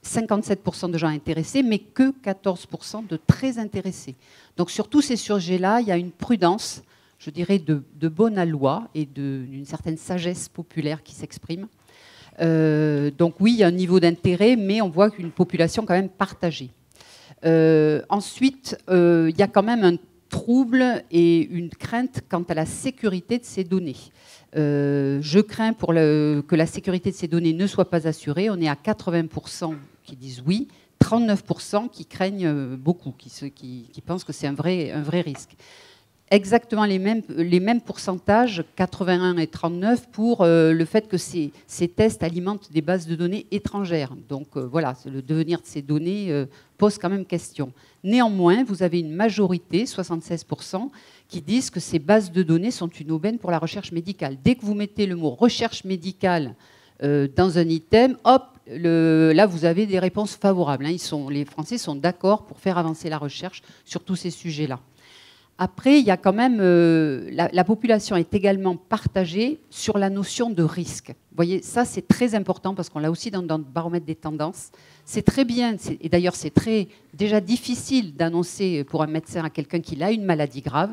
57% de gens intéressés, mais que 14% de très intéressés. Donc sur tous ces sujets-là, il y a une prudence, je dirais, de bonne loi et d'une certaine sagesse populaire qui s'exprime. Donc oui, il y a un niveau d'intérêt, mais on voit qu'une population quand même partagée. Ensuite, il y a quand même un trouble et une crainte quant à la sécurité de ces données. Je crains que la sécurité de ces données ne soit pas assurée. On est à 80% qui disent oui, 39% qui craignent beaucoup, qui pensent que c'est un vrai risque. Exactement les mêmes pourcentages, 81 et 39, pour le fait que ces tests alimentent des bases de données étrangères. Donc voilà, le devenir de ces données pose quand même question. Néanmoins, vous avez une majorité, 76%, qui disent que ces bases de données sont une aubaine pour la recherche médicale. Dès que vous mettez le mot recherche médicale dans un item, hop, là vous avez des réponses favorables. Les Français sont d'accord pour faire avancer la recherche sur tous ces sujets-là. Après, il y a quand même la population est également partagée sur la notion de risque. Vous voyez, ça c'est très important parce qu'on l'a aussi dans le baromètre des tendances. C'est très bien, et d'ailleurs c'est déjà difficile d'annoncer pour un médecin à quelqu'un qu'il a une maladie grave,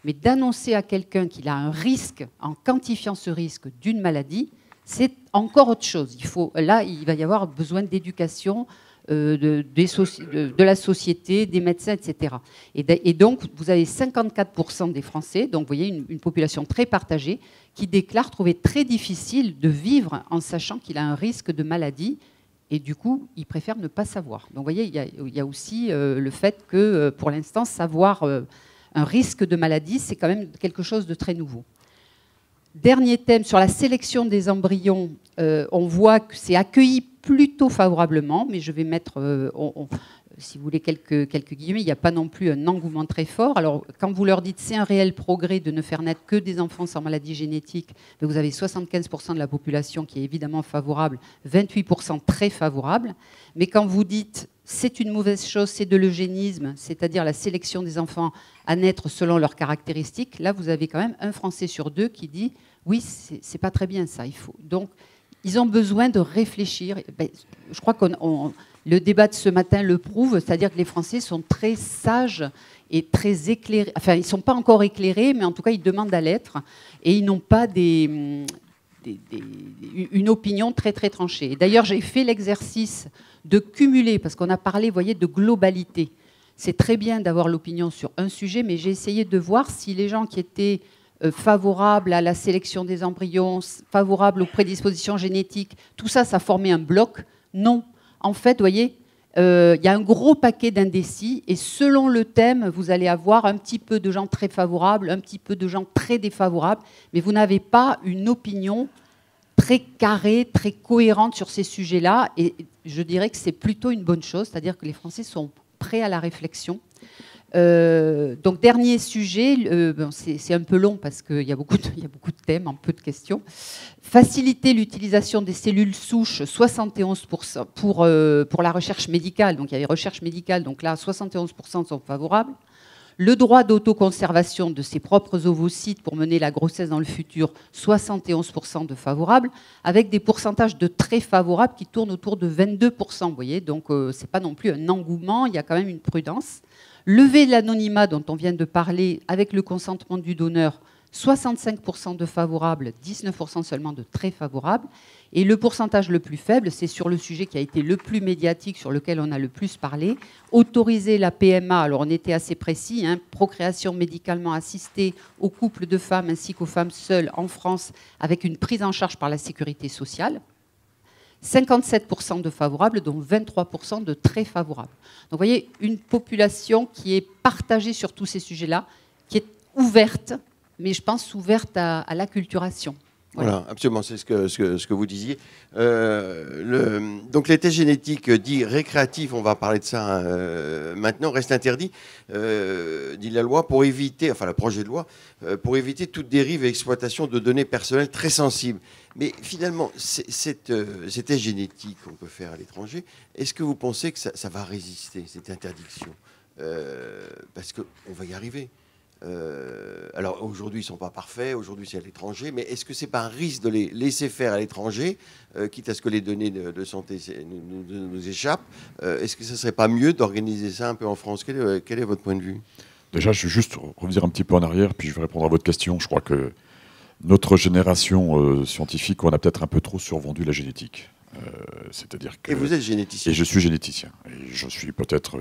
mais d'annoncer à quelqu'un qu'il a un risque en quantifiant ce risque d'une maladie, c'est encore autre chose. Là, il va y avoir besoin d'éducation. De la société, des médecins, etc. Et donc, vous avez 54% des Français, donc vous voyez une population très partagée, qui déclarent trouver très difficile de vivre en sachant qu'il a un risque de maladie, et du coup, ils préfèrent ne pas savoir. Donc vous voyez, il y a aussi le fait que, pour l'instant, savoir un risque de maladie, c'est quand même quelque chose de très nouveau. Dernier thème, sur la sélection des embryons, on voit que c'est accueilli plutôt favorablement, mais je vais mettre, si vous voulez, quelques guillemets, il n'y a pas non plus un engouement très fort. Alors, quand vous leur dites c'est un réel progrès de ne faire naître que des enfants sans maladie génétique, vous avez 75% de la population qui est évidemment favorable, 28% très favorable. Mais quand vous dites c'est une mauvaise chose, c'est de l'eugénisme, c'est-à-dire la sélection des enfants à naître selon leurs caractéristiques, là, vous avez quand même un Français sur deux qui dit oui, c'est pas très bien ça, il faut. Donc, ils ont besoin de réfléchir. Je crois que le débat de ce matin le prouve, c'est-à-dire que les Français sont très sages et très éclairés. Enfin, ils ne sont pas encore éclairés, mais en tout cas, ils demandent à l'être. Et ils n'ont pas une opinion très, très tranchée. D'ailleurs, j'ai fait l'exercice de cumuler, parce qu'on a parlé, vous voyez, de globalité. C'est très bien d'avoir l'opinion sur un sujet, mais j'ai essayé de voir si les gens qui étaient favorables à la sélection des embryons, favorables aux prédispositions génétiques, tout ça, ça formait un bloc. Non. En fait, vous voyez, il y a un gros paquet d'indécis et selon le thème, vous allez avoir un petit peu de gens très favorables, un petit peu de gens très défavorables, mais vous n'avez pas une opinion très carrée, très cohérente sur ces sujets-là. Et je dirais que c'est plutôt une bonne chose, c'est-à-dire que les Français sont prêts à la réflexion. Donc dernier sujet, c'est un peu long parce qu'il y a beaucoup de thèmes en peu de questions. Faciliter l'utilisation des cellules souches, 71% pour la recherche médicale. Donc il y avait recherche médicale, donc là 71% sont favorables. Le droit d'autoconservation de ses propres ovocytes pour mener la grossesse dans le futur, 71% de favorables, avec des pourcentages de très favorables qui tournent autour de 22%. Vous voyez, donc c'est pas non plus un engouement, il y a quand même une prudence. Lever l'anonymat dont on vient de parler avec le consentement du donneur, 65% de favorables, 19% seulement de très favorables. Et le pourcentage le plus faible, c'est sur le sujet qui a été le plus médiatique, sur lequel on a le plus parlé. Autoriser la PMA, alors on était assez précis, hein, procréation médicalement assistée aux couples de femmes ainsi qu'aux femmes seules en France, avec une prise en charge par la sécurité sociale. 57% de favorables, dont 23% de très favorables. Donc vous voyez, une population qui est partagée sur tous ces sujets-là, qui est ouverte, mais je pense ouverte à l'acculturation. Voilà, absolument, c'est ce que vous disiez. Donc les tests génétiques dits récréatifs, on va parler de ça maintenant, reste interdit, dit la loi, pour éviter, enfin le projet de loi, pour éviter toute dérive et exploitation de données personnelles très sensibles. Mais finalement, ces tests génétiques qu'on peut faire à l'étranger, est-ce que vous pensez que ça va résister, cette interdiction? Parce qu'on va y arriver. Alors aujourd'hui ils ne sont pas parfaits, aujourd'hui c'est à l'étranger, mais est-ce que c'est pas un risque de les laisser faire à l'étranger, quitte à ce que les données de santé nous échappent? Est-ce que ce ne serait pas mieux d'organiser ça un peu en France? Quel est votre point de vue? Déjà, je vais juste revenir un petit peu en arrière, puis je vais répondre à votre question. Je crois que notre génération scientifique, on a peut-être un peu trop survendu la génétique. C'est-à-dire que... Et vous êtes généticien? Et je suis généticien. Et je suis peut-être,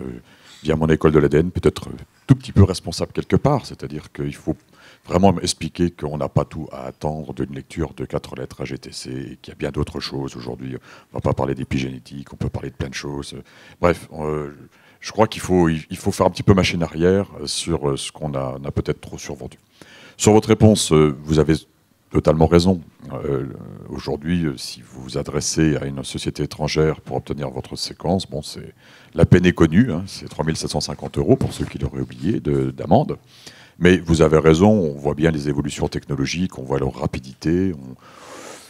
via mon école de l'ADN, peut-être tout petit peu responsable quelque part. C'est-à-dire qu'il faut vraiment expliquer qu'on n'a pas tout à attendre d'une lecture de 4 lettres AGTC, et qu'il y a bien d'autres choses aujourd'hui. On ne va pas parler d'épigénétique, on peut parler de plein de choses. Bref, je crois qu'il faut faire un petit peu machine arrière sur ce qu'on a peut-être trop survendu. Sur votre réponse, vous avez totalement raison. Aujourd'hui, si vous vous adressez à une société étrangère pour obtenir votre séquence, bon, la peine est connue, hein, c'est 3 750 € pour ceux qui l'auraient oublié d'amende. Mais vous avez raison, on voit bien les évolutions technologiques, on voit leur rapidité.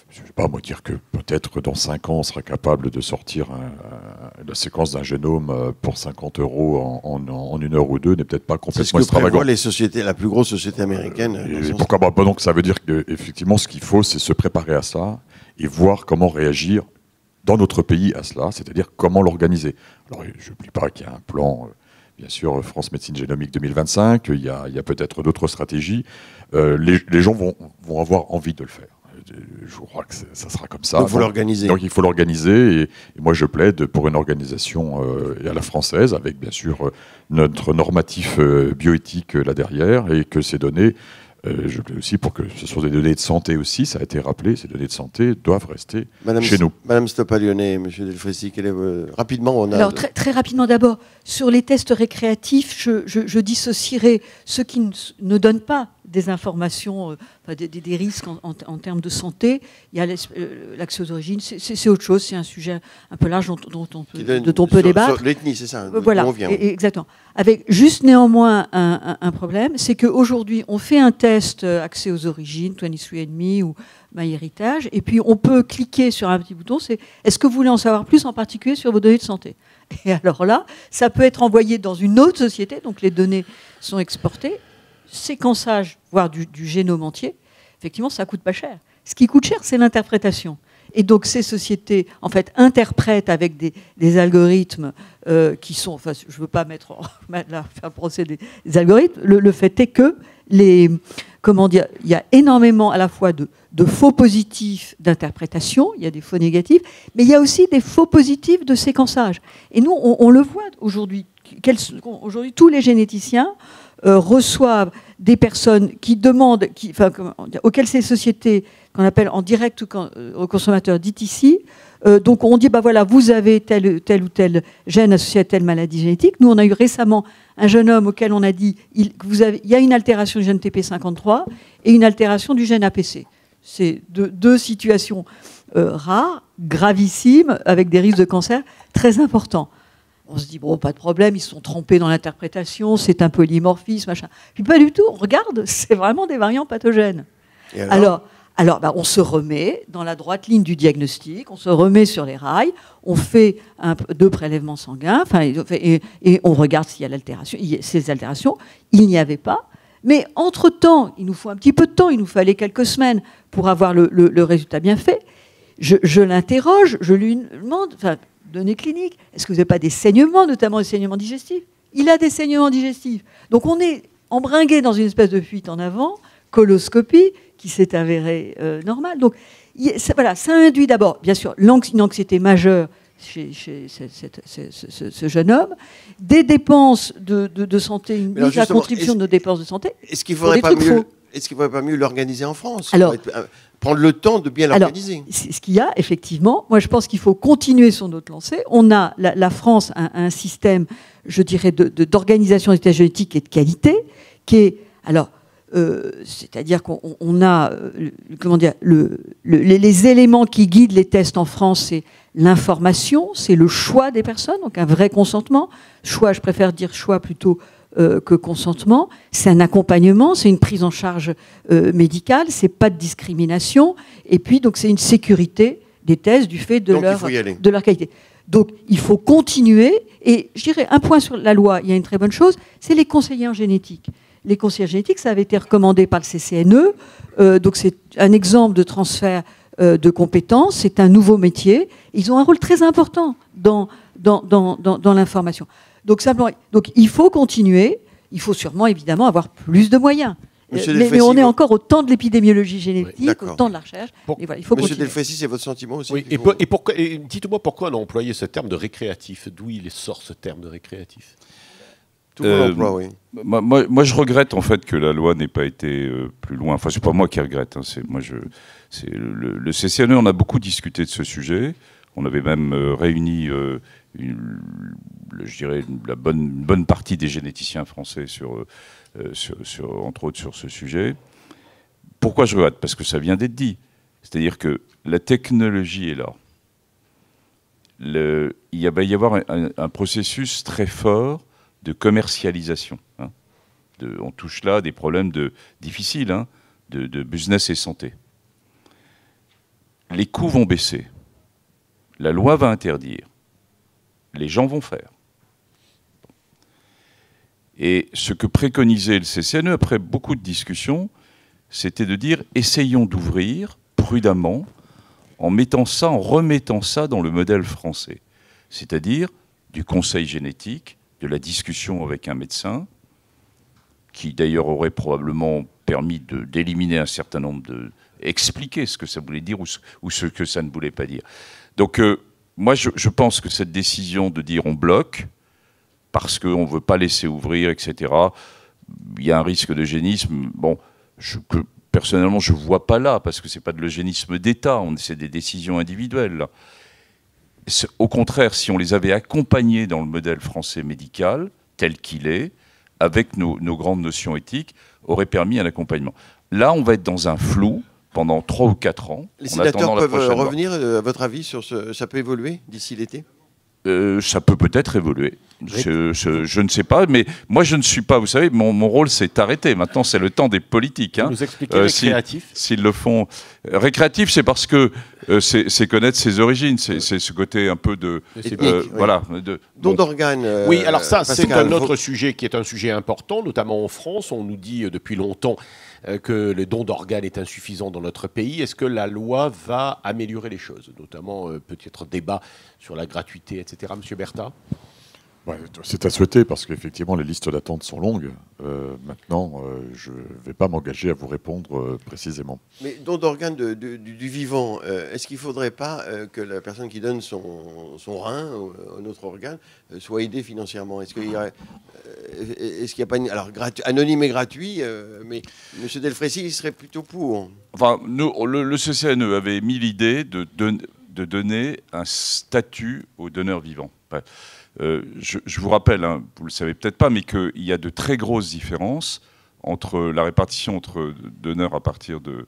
Je ne vais pas moi dire que peut-être dans 5 ans, on sera capable de sortir la séquence d'un génome pour 50 € en 1 heure ou 2, n'est peut-être pas complètement extravagant. C'est ce que prévoient les sociétés, la plus grosse société américaine. Et pourquoi pas? Donc ça veut dire qu'effectivement, ce qu'il faut, c'est se préparer à ça et voir comment réagir dans notre pays à cela, c'est-à-dire comment l'organiser. Alors je n'oublie pas qu'il y a un plan... Bien sûr, France Médecine Génomique 2025, il y a peut-être d'autres stratégies. Les gens vont avoir envie de le faire. Je crois que ça sera comme ça. Donc il faut l'organiser. Donc il faut l'organiser. Et moi, je plaide pour une organisation à la française, avec bien sûr notre normatif bioéthique là derrière, et que ces données, je plaide aussi pour que ce soit des données de santé aussi, ça a été rappelé, ces données de santé doivent rester chez nous. Madame Stoppalione, Monsieur Delfrécy, rapidement, on a... Alors très rapidement d'abord, sur les tests récréatifs, je dissocierai ceux qui ne donnent pas des informations, des risques en termes de santé. Il y a l'accès aux origines, c'est autre chose, c'est un sujet un peu large dont on peut débattre. Sur l'ethnie, c'est ça, voilà, on vient. Exactement. Avec juste néanmoins un problème, c'est qu'aujourd'hui, on fait un test accès aux origines, 23andMe ou MyHeritage, et puis on peut cliquer sur un petit bouton, c'est « Est-ce que vous voulez en savoir plus, en particulier sur vos données de santé ?» Et alors là, ça peut être envoyé dans une autre société, donc les données sont exportées, séquençage, voire du génome entier, effectivement, ça coûte pas cher. Ce qui coûte cher, c'est l'interprétation. Et donc, ces sociétés, en fait, interprètent avec des algorithmes qui sont... Enfin, je ne veux pas faire procès des algorithmes. Le fait est que comment dire, il y a énormément à la fois de faux positifs d'interprétation, il y a des faux négatifs, mais il y a aussi des faux positifs de séquençage. Et nous, on le voit aujourd'hui. Aujourd'hui, tous les généticiens reçoivent des personnes qui demandent, auxquelles ces sociétés qu'on appelle en direct aux consommateurs dit ici, donc on dit, bah voilà, vous avez tel ou tel gène associé à telle maladie génétique. Nous, on a eu récemment un jeune homme auquel on a dit, il y a une altération du gène TP53 et une altération du gène APC. C'est deux situations rares, gravissimes, avec des risques de cancer très importants. On se dit, bon, pas de problème, ils se sont trompés dans l'interprétation, c'est un polymorphisme, machin. Puis pas du tout, on regarde, c'est vraiment des variants pathogènes. Et alors on se remet dans la droite ligne du diagnostic, on se remet sur les rails, on fait 2 prélèvements sanguins, et on regarde s'il y a ces altérations. Il n'y avait pas. Mais entre-temps, il nous faut un petit peu de temps, il nous fallait quelques semaines pour avoir le résultat bien fait. Je l'interroge, je lui demande... données cliniques. Est-ce que vous n'avez pas des saignements, notamment des saignements digestifs? Il a des saignements digestifs. Donc on est embringué dans une espèce de fuite en avant. coloscopie qui s'est avérée normale. Donc voilà, ça induit d'abord, bien sûr, une anxiété majeure chez ce jeune homme, des dépenses de santé, une mise à contribution de nos dépenses de santé. Est-ce qu'il ne faudrait pas mieux l'organiser en France? Alors, prendre le temps de bien l'organiser. Ce qu'il y a, effectivement, moi je pense qu'il faut continuer sur notre lancée. On a, la France a un système, je dirais, d'organisation des tests génétiques et de qualité, qui est, alors, c'est-à-dire qu'on a, comment dire, les éléments qui guident les tests en France, c'est l'information, c'est le choix des personnes, donc un vrai consentement. Choix, je préfère dire choix plutôt que consentement. C'est un accompagnement, c'est une prise en charge médicale, c'est pas de discrimination. Et puis, donc, c'est une sécurité des tests du fait de leur qualité. Donc, il faut continuer. Et je dirais, un point sur la loi, il y a une très bonne chose, c'est les conseillers en génétique. Les conseillers génétiques, ça avait été recommandé par le CCNE. Donc, c'est un exemple de transfert de compétences. C'est un nouveau métier. Ils ont un rôle très important dans l'information. Donc, simplement, il faut continuer. Il faut sûrement, évidemment, avoir plus de moyens. Mais on est encore au temps de l'épidémiologie génétique, au temps de la recherche. Et voilà, il faut Monsieur continuer. Delfrécy, c'est votre sentiment aussi? Oui, et dites-moi pourquoi on a employé ce terme de récréatif. D'où il sort ce terme de récréatif? Tout le monde l'emploie, oui. Moi, je regrette en fait que la loi n'ait pas été plus loin. Enfin, c'est pas moi qui regrette. Hein, c'est le CCNE. On a beaucoup discuté de ce sujet. On avait même réuni, je dirais, une bonne partie des généticiens français entre autres sur ce sujet. Pourquoi je regrette? Parce que ça vient d'être dit. C'est-à-dire que la technologie est là. Il va y avoir un processus très fort de commercialisation. Hein. On touche là des problèmes difficiles de business et santé. Les coûts vont baisser. La loi va interdire. Les gens vont faire. Et ce que préconisait le CCNE, après beaucoup de discussions, c'était de dire essayons d'ouvrir prudemment en remettant ça dans le modèle français. C'est-à-dire du conseil génétique, de la discussion avec un médecin, qui d'ailleurs aurait probablement permis d'éliminer un certain nombre expliquer ce que ça voulait dire ou ce que ça ne voulait pas dire. Donc moi je pense que cette décision de dire on bloque, parce qu'on ne veut pas laisser ouvrir, etc., il y a un risque d'eugénisme. Bon, personnellement, je ne vois pas là, parce que ce n'est pas de l'eugénisme d'État, c'est des décisions individuelles. Là. Au contraire, si on les avait accompagnés dans le modèle français médical, tel qu'il est, avec nos grandes notions éthiques, aurait permis un accompagnement. Là, on va être dans un flou pendant 3 ou 4 ans. Les sénateurs peuvent revenir, à votre avis, sur ça peut évoluer d'ici l'été? Ça peut peut-être évoluer. Je ne sais pas, mais moi je ne suis pas, vous savez, mon rôle c'est arrêter. Maintenant c'est le temps des politiques. Vous nous expliquez récréatif? S'ils le font. Récréatif, c'est parce que c'est connaître ses origines, c'est ce côté un peu de... Voilà. Don d'organes. Oui, alors ça c'est un autre sujet qui est un sujet important, notamment en France. On nous dit depuis longtemps que le don d'organes est insuffisant dans notre pays. Est-ce que la loi va améliorer les choses? Notamment, peut-être débat sur la gratuité, etc. Monsieur Bertha? Ouais, c'est à souhaiter parce qu'effectivement les listes d'attente sont longues. Maintenant, je ne vais pas m'engager à vous répondre précisément. Mais don d'organes du vivant, est-ce qu'il ne faudrait pas que la personne qui donne son rein ou un autre organe soit aidée financièrement? Est-ce qu'il y a pas alors anonyme et gratuit, mais M. Delfrécy il serait plutôt pour. Enfin, le CCNE avait mis l'idée de donner un statut aux donneurs vivants. Enfin, je vous rappelle, hein, vous ne le savez peut-être pas, mais qu'il y a de très grosses différences entre la répartition entre donneurs à partir de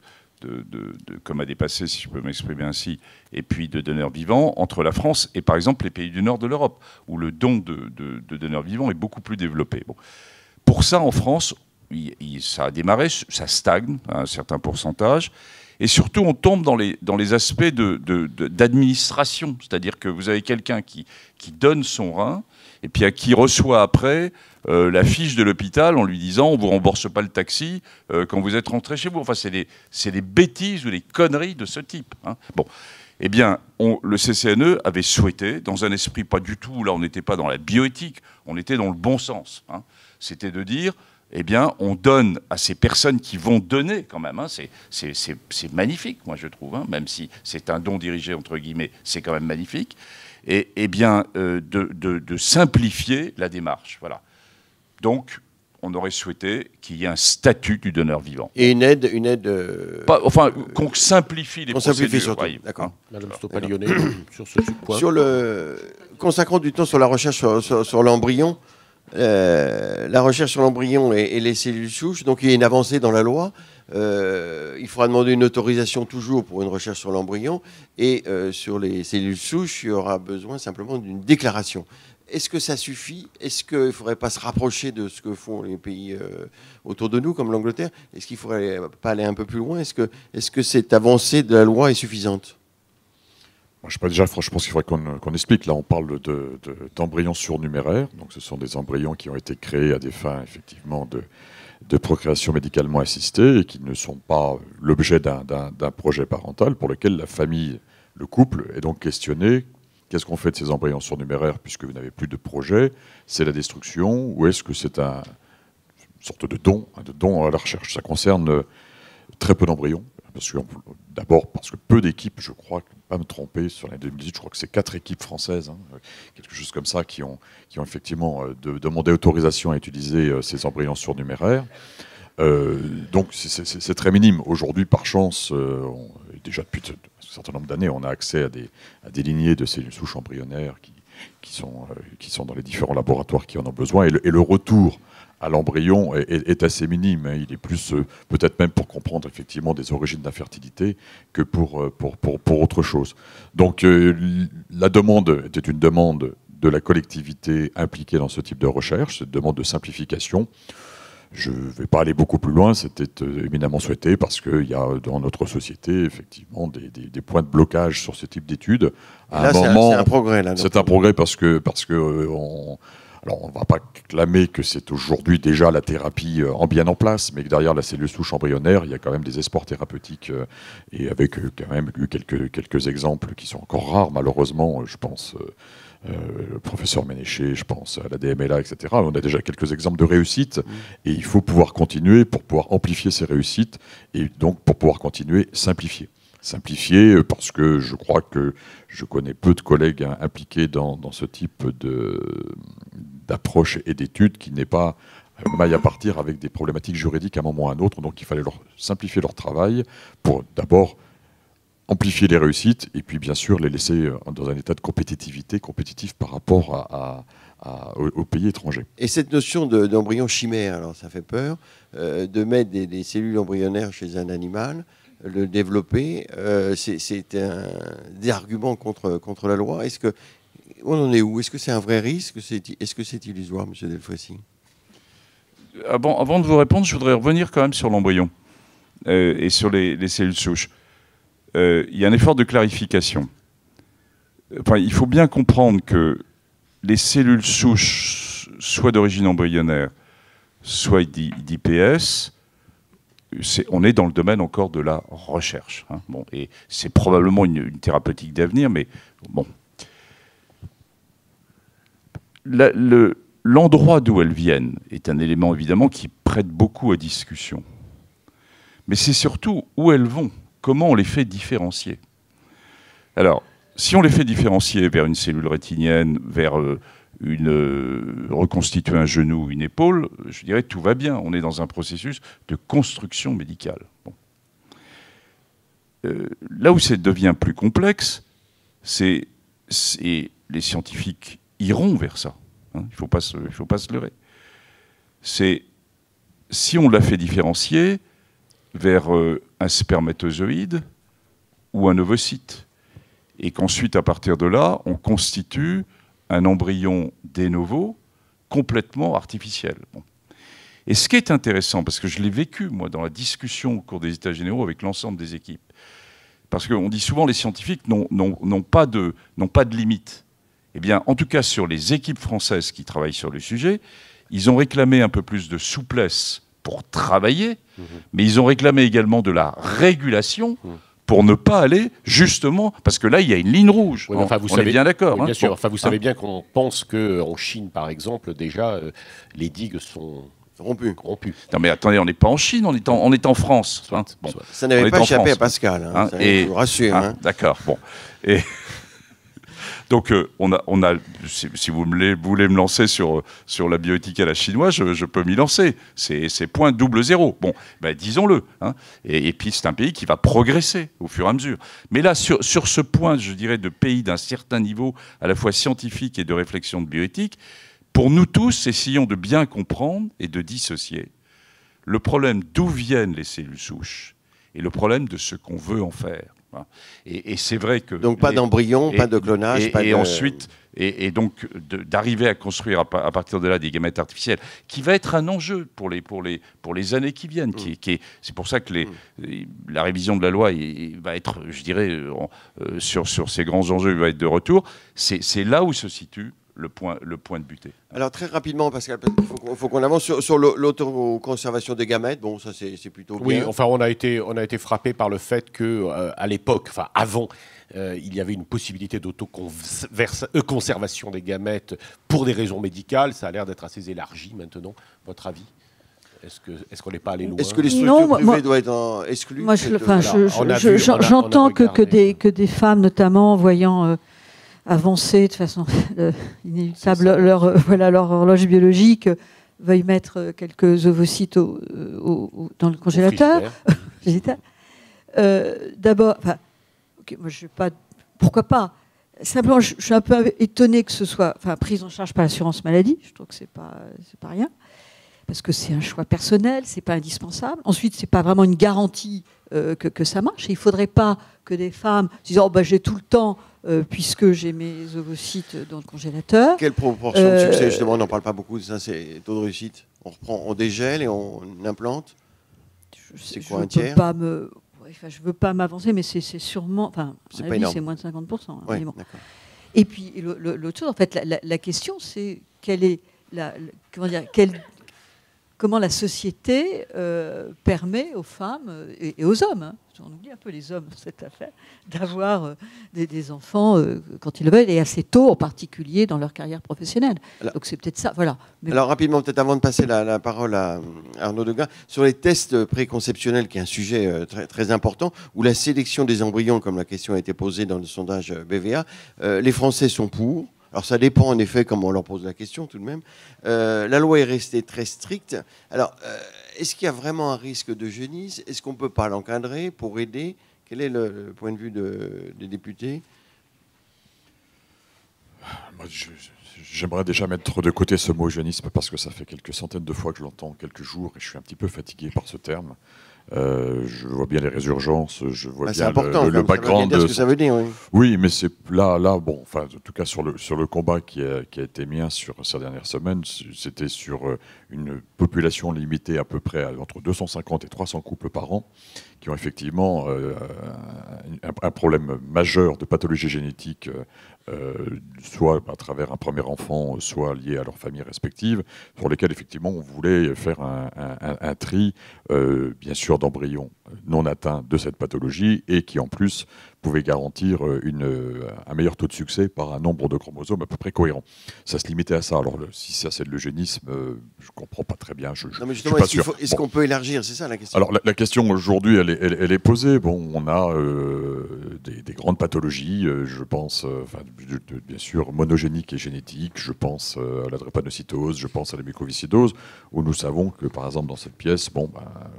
comme à dépasser, si je peux m'exprimer ainsi, et puis de donneurs vivants, entre la France et par exemple les pays du nord de l'Europe, où le don de donneurs vivants est beaucoup plus développé. Bon. Pour ça, en France, ça a démarré, ça stagne à un certain pourcentage. Et surtout, on tombe dans les aspects d'administration. C'est-à-dire que vous avez quelqu'un qui donne son rein et puis qui reçoit après la fiche de l'hôpital en lui disant « on ne vous rembourse pas le taxi quand vous êtes rentré chez vous ». Enfin, c'est des bêtises ou des conneries de ce type. Hein. Bon. Eh bien, le CCNE avait souhaité, dans un esprit pas du tout, là on n'était pas dans la bioéthique, on était dans le bon sens. Hein. C'était de dire eh bien, on donne à ces personnes qui vont donner quand même. Hein, c'est magnifique, moi, je trouve, hein, même si c'est un don dirigé, entre guillemets, c'est quand même magnifique. Et eh bien, de simplifier la démarche. Voilà. Donc, on aurait souhaité qu'il y ait un statut du donneur vivant. Et une aide enfin, qu'on simplifie les procédures. Simplifie surtout, oui. d'accord. Madame Stopalione, sur ce point. Consacrant du temps sur la recherche sur l'embryon, la recherche sur l'embryon et les cellules souches, donc il y a une avancée dans la loi. Il faudra demander une autorisation toujours pour une recherche sur l'embryon. Et sur les cellules souches, il y aura besoin simplement d'une déclaration. Est-ce que ça suffit? Est-ce qu'il ne faudrait pas se rapprocher de ce que font les pays autour de nous, comme l'Angleterre? Est-ce qu'il ne faudrait pas aller un peu plus loin? Est-ce que cette avancée de la loi est suffisante? Je sais pas, déjà, je pense qu'il faudrait qu'on explique. Là, on parle d'embryons surnuméraires. Donc, ce sont des embryons qui ont été créés à des fins, effectivement, de procréation médicalement assistée et qui ne sont pas l'objet d'un projet parental pour lequel la famille, le couple, est donc questionné. Qu'est-ce qu'on fait de ces embryons surnuméraires puisque vous n'avez plus de projet? C'est la destruction ou est-ce que c'est une sorte de don à la recherche? Ça concerne très peu d'embryons. D'abord parce que peu d'équipes, je crois, je ne vais pas me tromper, sur l'année 2018, je crois que c'est 4 équipes françaises, quelque chose comme ça, qui ont effectivement demandé autorisation à utiliser ces embryons surnuméraires. Donc c'est très minime. Aujourd'hui, par chance, déjà depuis un certain nombre d'années, on a accès à des lignées de cellules souches embryonnaires qui sont dans les différents laboratoires qui en ont besoin. Et le retour à l'embryon est assez minime. Il est plus peut-être même pour comprendre effectivement des origines d'infertilité que pour autre chose. Donc la demande était une demande de la collectivité impliquée dans ce type de recherche, cette demande de simplification. Je ne vais pas aller beaucoup plus loin, c'était éminemment souhaité parce qu'il y a dans notre société effectivement des points de blocage sur ce type d'études. Là, c'est un progrès. C'est un progrès parce que alors on ne va pas clamer que c'est aujourd'hui déjà la thérapie bien en place, mais que derrière la cellule souche embryonnaire, il y a quand même des espoirs thérapeutiques et avec quand même eu quelques exemples qui sont encore rares malheureusement, je pense. Le professeur Ménéché, je pense à la DMLA, etc. On a déjà quelques exemples de réussite et il faut pouvoir continuer pour pouvoir amplifier ces réussites et donc pour pouvoir continuer simplifier. Simplifier parce que je crois que je connais peu de collègues impliqués dans ce type d'approche et d'études qui n'est pas maille à partir avec des problématiques juridiques à un moment ou à un autre. Donc il fallait leur simplifier leur travail pour d'abord amplifier les réussites et puis bien sûr les laisser dans un état de compétitif par rapport aux pays étrangers. Et cette notion d'embryon chimère, alors ça fait peur, de mettre des cellules embryonnaires chez un animal, le développer, c'est des arguments contre la loi. On en est où? Est-ce que c'est un vrai risque? Est-ce que c'est illusoire, M. Delfoissy? Avant de vous répondre, je voudrais revenir quand même sur l'embryon et sur les cellules souches. Il y a un effort de clarification. Enfin, il faut bien comprendre que les cellules souches, soit d'origine embryonnaire, soit d'IPS, on est dans le domaine encore de la recherche. Hein. Bon, et c'est probablement une thérapeutique d'avenir, mais bon. L'endroit d'où elles viennent est un élément évidemment qui prête beaucoup à discussion. Mais c'est surtout où elles vont. Comment on les fait différencier? Alors, si on les fait différencier vers une cellule rétinienne, vers reconstituer un genou ou une épaule, je dirais tout va bien. On est dans un processus de construction médicale. Bon. Là où ça devient plus complexe, c'est les scientifiques iront vers ça. Hein, il ne faut pas se leurrer. C'est si on l'a fait différencier vers un spermatozoïde ou un ovocyte. Et qu'ensuite, à partir de là, on constitue un embryon de novo complètement artificiel. Bon. Et ce qui est intéressant, parce que je l'ai vécu, moi, dans la discussion au cours des États généraux avec l'ensemble des équipes, parce qu'on dit souvent les scientifiques n'ont pas de limite. Eh bien, en tout cas, sur les équipes françaises qui travaillent sur le sujet, ils ont réclamé un peu plus de souplesse pour travailler, mais ils ont réclamé également de la régulation pour ne pas aller, justement, parce que là, il y a une ligne rouge. Oui, enfin, on est bien d'accord. Oui, bien sûr. Enfin, vous savez bien qu'on pense qu'en Chine, par exemple, déjà, les digues sont Rompu. Non mais attendez, on n'est pas en Chine, on est en France. Hein. Bon. Ça n'avait On pas est en échappé France, à Pascal. Hein, ça, et, je vous rassure. Hein. D'accord. Bon. Et donc on a, si vous voulez me lancer sur la bioéthique à la chinoise, je peux m'y lancer. C'est point double zéro. Bon, ben, disons-le. Hein. Et puis c'est un pays qui va progresser au fur et à mesure. Mais là, sur ce point, je dirais, de pays d'un certain niveau, à la fois scientifique et de réflexion de bioéthique, pour nous tous, essayons de bien comprendre et de dissocier le problème d'où viennent les cellules souches et le problème de ce qu'on veut en faire. Et c'est vrai que... Donc pas d'embryon, pas de clonage, pas de... Ensuite, et donc d'arriver à construire à partir de là des gamètes artificielles, qui va être un enjeu pour les années qui viennent. C'est pour ça que la révision de la loi va être, je dirais, sur ces grands enjeux, va être de retour. C'est là où se situe le point de butée. Alors très rapidement, Pascal, il faut qu'on avance sur l'autoconservation des gamètes. Bon, ça c'est plutôt bien. Oui, enfin on a été frappé par le fait que à l'époque, enfin avant, il y avait une possibilité d'autoconservation des gamètes pour des raisons médicales. Ça a l'air d'être assez élargi maintenant. Votre avis ? Est-ce qu'on n'est pas allé loin ? Est-ce que les structures privées doivent être exclues ? Moi, j'entends que des femmes, notamment, voyant avancer de façon inéluctable leur horloge biologique, veuillent mettre quelques ovocytes dans le congélateur. D'abord, moi je vais pas. Pourquoi pas ? Simplement, je suis un peu étonnée que ce soit pris en charge par l'assurance maladie. Je trouve que c'est pas rien, parce que c'est un choix personnel, c'est pas indispensable. Ensuite, c'est pas vraiment une garantie que ça marche. Et il faudrait pas que des femmes disent j'ai tout le temps puisque j'ai mes ovocytes dans le congélateur. Quelle proportion de succès, justement, on n'en parle pas beaucoup de ça, c'est taux de réussite. On dégèle et on implante. C'est quoi, un tiers ? Je veux pas m'avancer, mais c'est sûrement... c'est pas énorme. C'est moins de 50%. Hein, ouais, bon. Et puis, l'autre chose, en fait, la question, c'est comment la société permet aux femmes et aux hommes, hein, on oublie un peu les hommes dans cette affaire, d'avoir des enfants quand ils le veulent, et assez tôt, en particulier dans leur carrière professionnelle. Donc c'est peut-être ça, voilà. Mais alors rapidement, peut-être avant de passer la parole à Arnaud Degas, sur les tests préconceptionnels, qui est un sujet très, très important, où la sélection des embryons, comme la question a été posée dans le sondage BVA, les Français sont pour. Alors ça dépend en effet comment on leur pose la question tout de même. La loi est restée très stricte. Alors est-ce qu'il y a vraiment un risque d'eugénisme ? Est-ce qu'on ne peut pas l'encadrer pour aider ? Quel est le point de vue des députés ? Moi, j'aimerais déjà mettre de côté ce mot eugénisme parce que ça fait quelques centaines de fois que je l'entends, quelques jours, et je suis un petit peu fatigué par ce terme. Je vois bien les résurgences, je vois bien le background. Ça veut dire ce que ça veut dire, oui. Oui, mais c'est là, bon, enfin, en tout cas sur le combat qui a été mien sur ces dernières semaines, c'était sur une population limitée à peu près entre 250 et 300 couples par an, qui ont effectivement un problème majeur de pathologie génétique, soit à travers un premier enfant, soit lié à leur famille respective, pour lesquels effectivement on voulait faire un tri, bien sûr, d'embryons non atteints de cette pathologie et qui en plus pouvaient garantir un meilleur taux de succès par un nombre de chromosomes à peu près cohérent. Ça se limitait à ça. Alors si ça c'est de l'eugénisme, je ne comprends pas très bien. Non, mais justement, est-ce qu'on peut élargir ? C'est ça la question. Alors la question aujourd'hui, elle est posée. Bon, on a des grandes pathologies, je pense, bien sûr, monogéniques et génétiques. Je pense à la drépanocytose, je pense à la mucoviscidose, où nous savons que, par exemple, dans cette pièce, on va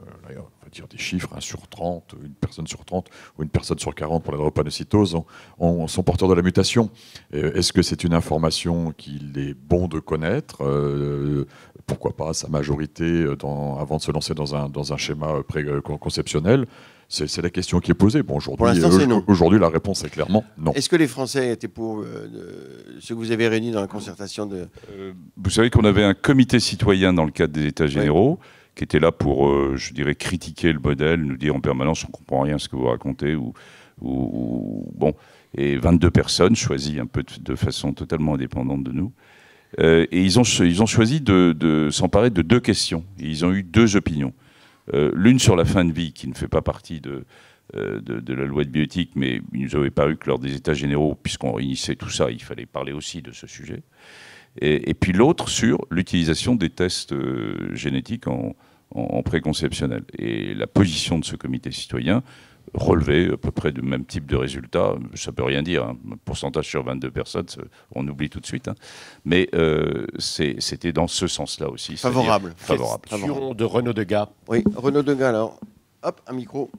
dire des chiffres, 1 sur 30, une personne sur 30 ou une personne sur 40 pour la drépanocytose sont porteurs de la mutation. Est-ce que c'est une information qu'il est bon de connaître ? Pourquoi pas sa majorité avant de se lancer dans un schéma préconceptionnel ? C'est la question qui est posée. Bon, aujourd'hui, la réponse est clairement non. Est-ce que les Français étaient pour ce que vous avez réuni dans la concertation de... Vous savez qu'on avait un comité citoyen dans le cadre des États généraux, qui était là pour, je dirais, critiquer le modèle, nous dire en permanence on ne comprend rien à ce que vous racontez, bon, et 22 personnes choisies un peu de façon totalement indépendante de nous. Et ils ont choisi de s'emparer de 2 questions. Et ils ont eu 2 opinions. L'une sur la fin de vie, qui ne fait pas partie de la loi de bioéthique, mais il nous avait paru que lors des États généraux, puisqu'on réunissait tout ça, il fallait parler aussi de ce sujet. Et puis l'autre sur l'utilisation des tests génétiques en préconceptionnel. Et la position de ce comité citoyen relevait à peu près du même type de résultats. Ça ne peut rien dire. Un pourcentage sur 22 personnes, on oublie tout de suite. Mais c'était dans ce sens-là aussi. Favorable. Favorable. Question de Renaud Degas. Oui, Renaud Degas, alors. Hop, un micro.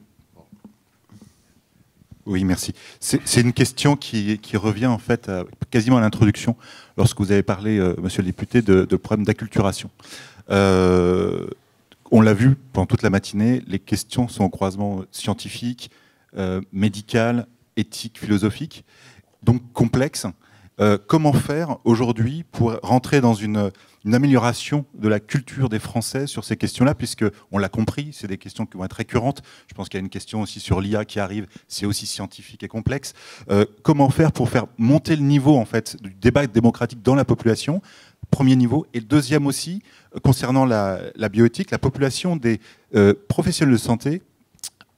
Oui, merci. C'est une question qui revient en fait quasiment à l'introduction, lorsque vous avez parlé, monsieur le député, de problèmes d'acculturation. On l'a vu pendant toute la matinée, les questions sont au croisement scientifique, médical, éthique, philosophique, donc complexes. Comment faire aujourd'hui pour rentrer dans une amélioration de la culture des Français sur ces questions-là, puisque on l'a compris, c'est des questions qui vont être récurrentes. Je pense qu'il y a une question aussi sur l'IA qui arrive, c'est aussi scientifique et complexe. Comment faire pour faire monter le niveau en fait du débat démocratique dans la population? Premier niveau. Et le deuxième aussi, concernant la bioéthique, la population des professionnels de santé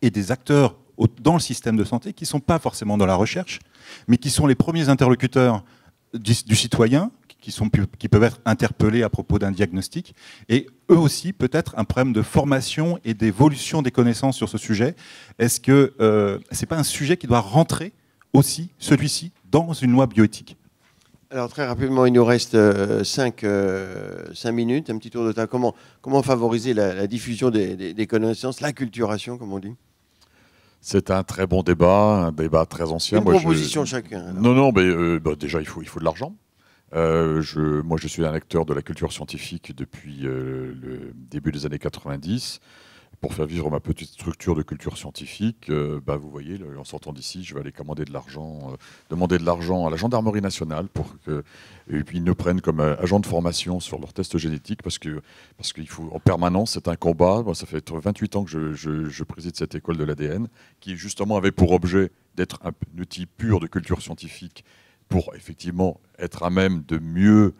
et des acteurs dans le système de santé qui ne sont pas forcément dans la recherche, mais qui sont les premiers interlocuteurs du citoyen, qui peuvent être interpellés à propos d'un diagnostic, et eux aussi peut-être un problème de formation et d'évolution des connaissances sur ce sujet. Est-ce que ce n'est pas un sujet qui doit rentrer aussi, celui-ci, dans une loi bioéthique? Alors très rapidement, il nous reste 5 minutes, un petit tour de table. Comment favoriser la diffusion des connaissances, l'acculturation, comme on dit? C'est un très bon débat, un débat très ancien. Une proposition chacun. Alors. Non, mais déjà, il faut de l'argent. Moi, je suis un acteur de la culture scientifique depuis le début des années 90. Pour faire vivre ma petite structure de culture scientifique, vous voyez, en sortant d'ici, je vais aller commander de l'argent, demander de l'argent à la gendarmerie nationale pour qu'ils nous prennent comme agent de formation sur leurs tests génétiques, parce qu'il faut en permanence, c'est un combat. Moi, ça fait 28 ans que je préside cette école de l'ADN, qui justement avait pour objet d'être un outil pur de culture scientifique pour effectivement être à même de mieux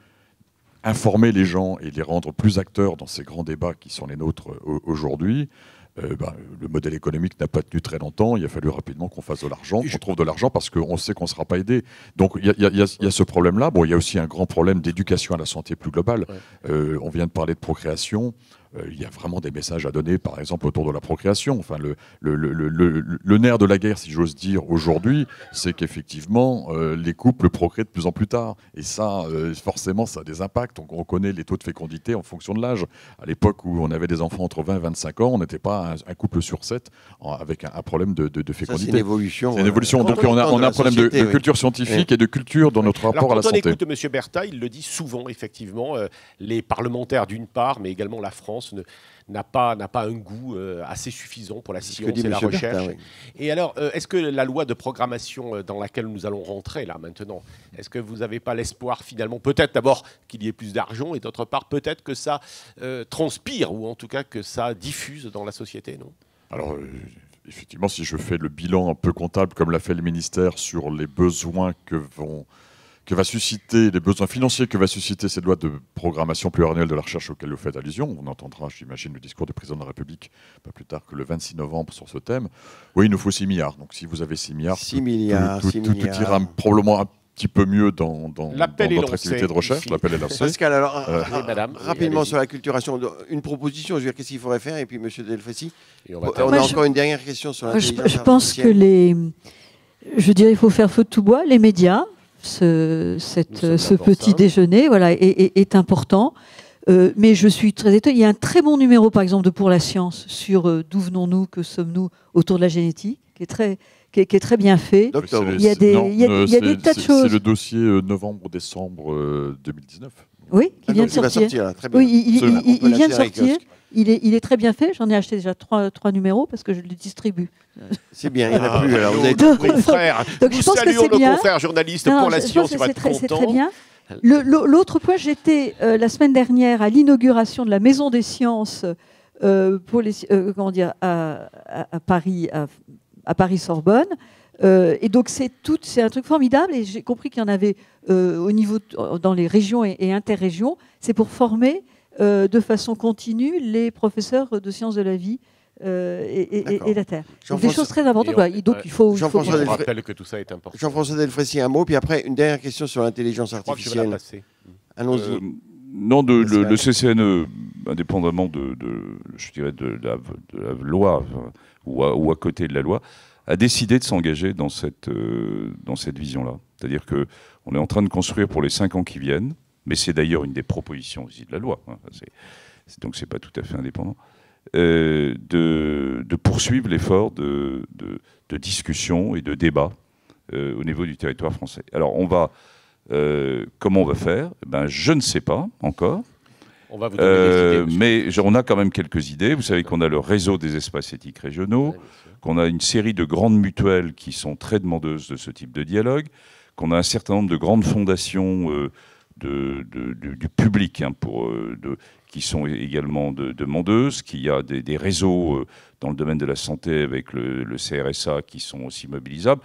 informer les gens et les rendre plus acteurs dans ces grands débats qui sont les nôtres aujourd'hui. Le modèle économique n'a pas tenu très longtemps. Il a fallu rapidement qu'on fasse de l'argent, qu'on trouve de l'argent parce qu'on sait qu'on ne sera pas aidé. Donc il y a ce problème-là. Bon, il y a aussi un grand problème d'éducation à la santé plus globale. Ouais. On vient de parler de procréation. Il y a vraiment des messages à donner, par exemple, autour de la procréation. Enfin, le nerf de la guerre, si j'ose dire, aujourd'hui, c'est qu'effectivement, les couples procréent de plus en plus tard. Et ça, forcément, ça a des impacts. On connaît les taux de fécondité en fonction de l'âge. À l'époque où on avait des enfants entre 20 et 25 ans, on n'était pas un couple sur 7 avec un problème de fécondité. Ça, c'est une évolution. C'est une évolution. Donc, on a un problème de culture scientifique et de culture dans notre rapport à la santé. Quand on écoute M. Bertha, il le dit souvent, effectivement, les parlementaires d'une part, mais également la France, n'a pas un goût assez suffisant pour la science et la recherche. Bertha, oui. Et alors, est-ce que la loi de programmation dans laquelle nous allons rentrer là maintenant, est-ce que vous n'avez pas l'espoir finalement, peut-être d'abord qu'il y ait plus d'argent et d'autre part peut-être que ça transpire ou en tout cas que ça diffuse dans la société, non? Alors, effectivement, si je fais le bilan un peu comptable comme l'a fait le ministère sur les besoins que va susciter, les besoins financiers que va susciter cette loi de programmation pluriannuelle de la recherche auquel vous faites allusion. On entendra, j'imagine, le discours du président de la République pas plus tard que le 26 novembre sur ce thème. Oui, il nous faut 6 milliards. Donc si vous avez 6 milliards, tout ira probablement un petit peu mieux dans notre activité de recherche. L'appel est lancé. Pascal, alors, rapidement sur l'acculturation, une proposition, je veux dire, qu'est-ce qu'il faudrait faire? Et puis, M. Delfassi, on a encore une dernière question sur l'intelligence artificielle. Je pense que il faut faire feu de tout bois, les médias. Ce petit déjeuner est important. Mais je suis très étonnée. Il y a un très bon numéro, par exemple, de Pour la Science sur d'où venons-nous, que sommes-nous autour de la génétique, qui est très bien fait. Il y a des tas de choses. C'est le dossier novembre-décembre 2019. Oui, qui vient de sortir. Oui, il vient de sortir. Il est très bien fait. J'en ai acheté déjà 3 numéros parce que je le distribue. C'est bien, il n'y en a plus. Alors, vous avez confrères. Nous saluons nos confrères journalistes Pour la Science. C'est très bien. L'autre point, j'étais la semaine dernière à l'inauguration de la Maison des Sciences à Paris Sorbonne. Et donc c'est un truc formidable. Et j'ai compris qu'il y en avait au niveau dans les régions et interrégions. C'est pour former de façon continue les professeurs de sciences de la vie et la Terre. Donc des choses très importantes. Donc il faut. Je rappelle que tout ça est important. Jean-François Delfraissy, un mot, puis après une dernière question sur l'intelligence artificielle. Allons-y. Non, le CCNE, indépendamment je dirais de la loi ou à côté de la loi, a décidé de s'engager dans cette vision-là. C'est-à-dire qu'on est en train de construire pour les 5 ans qui viennent, mais c'est d'ailleurs une des propositions aussi de la loi, hein, donc c'est pas tout à fait indépendant, de poursuivre l'effort de discussion et de débat au niveau du territoire français. Alors comment on va faire ? Je ne sais pas encore. On va vous donner des idées, mais on a quand même quelques idées. Vous savez qu'on a le réseau des espaces éthiques régionaux, qu'on a une série de grandes mutuelles qui sont très demandeuses de ce type de dialogue, qu'on a un certain nombre de grandes fondations du public qui sont également demandeuses, qu'il y a des réseaux dans le domaine de la santé avec le CRSA qui sont aussi mobilisables,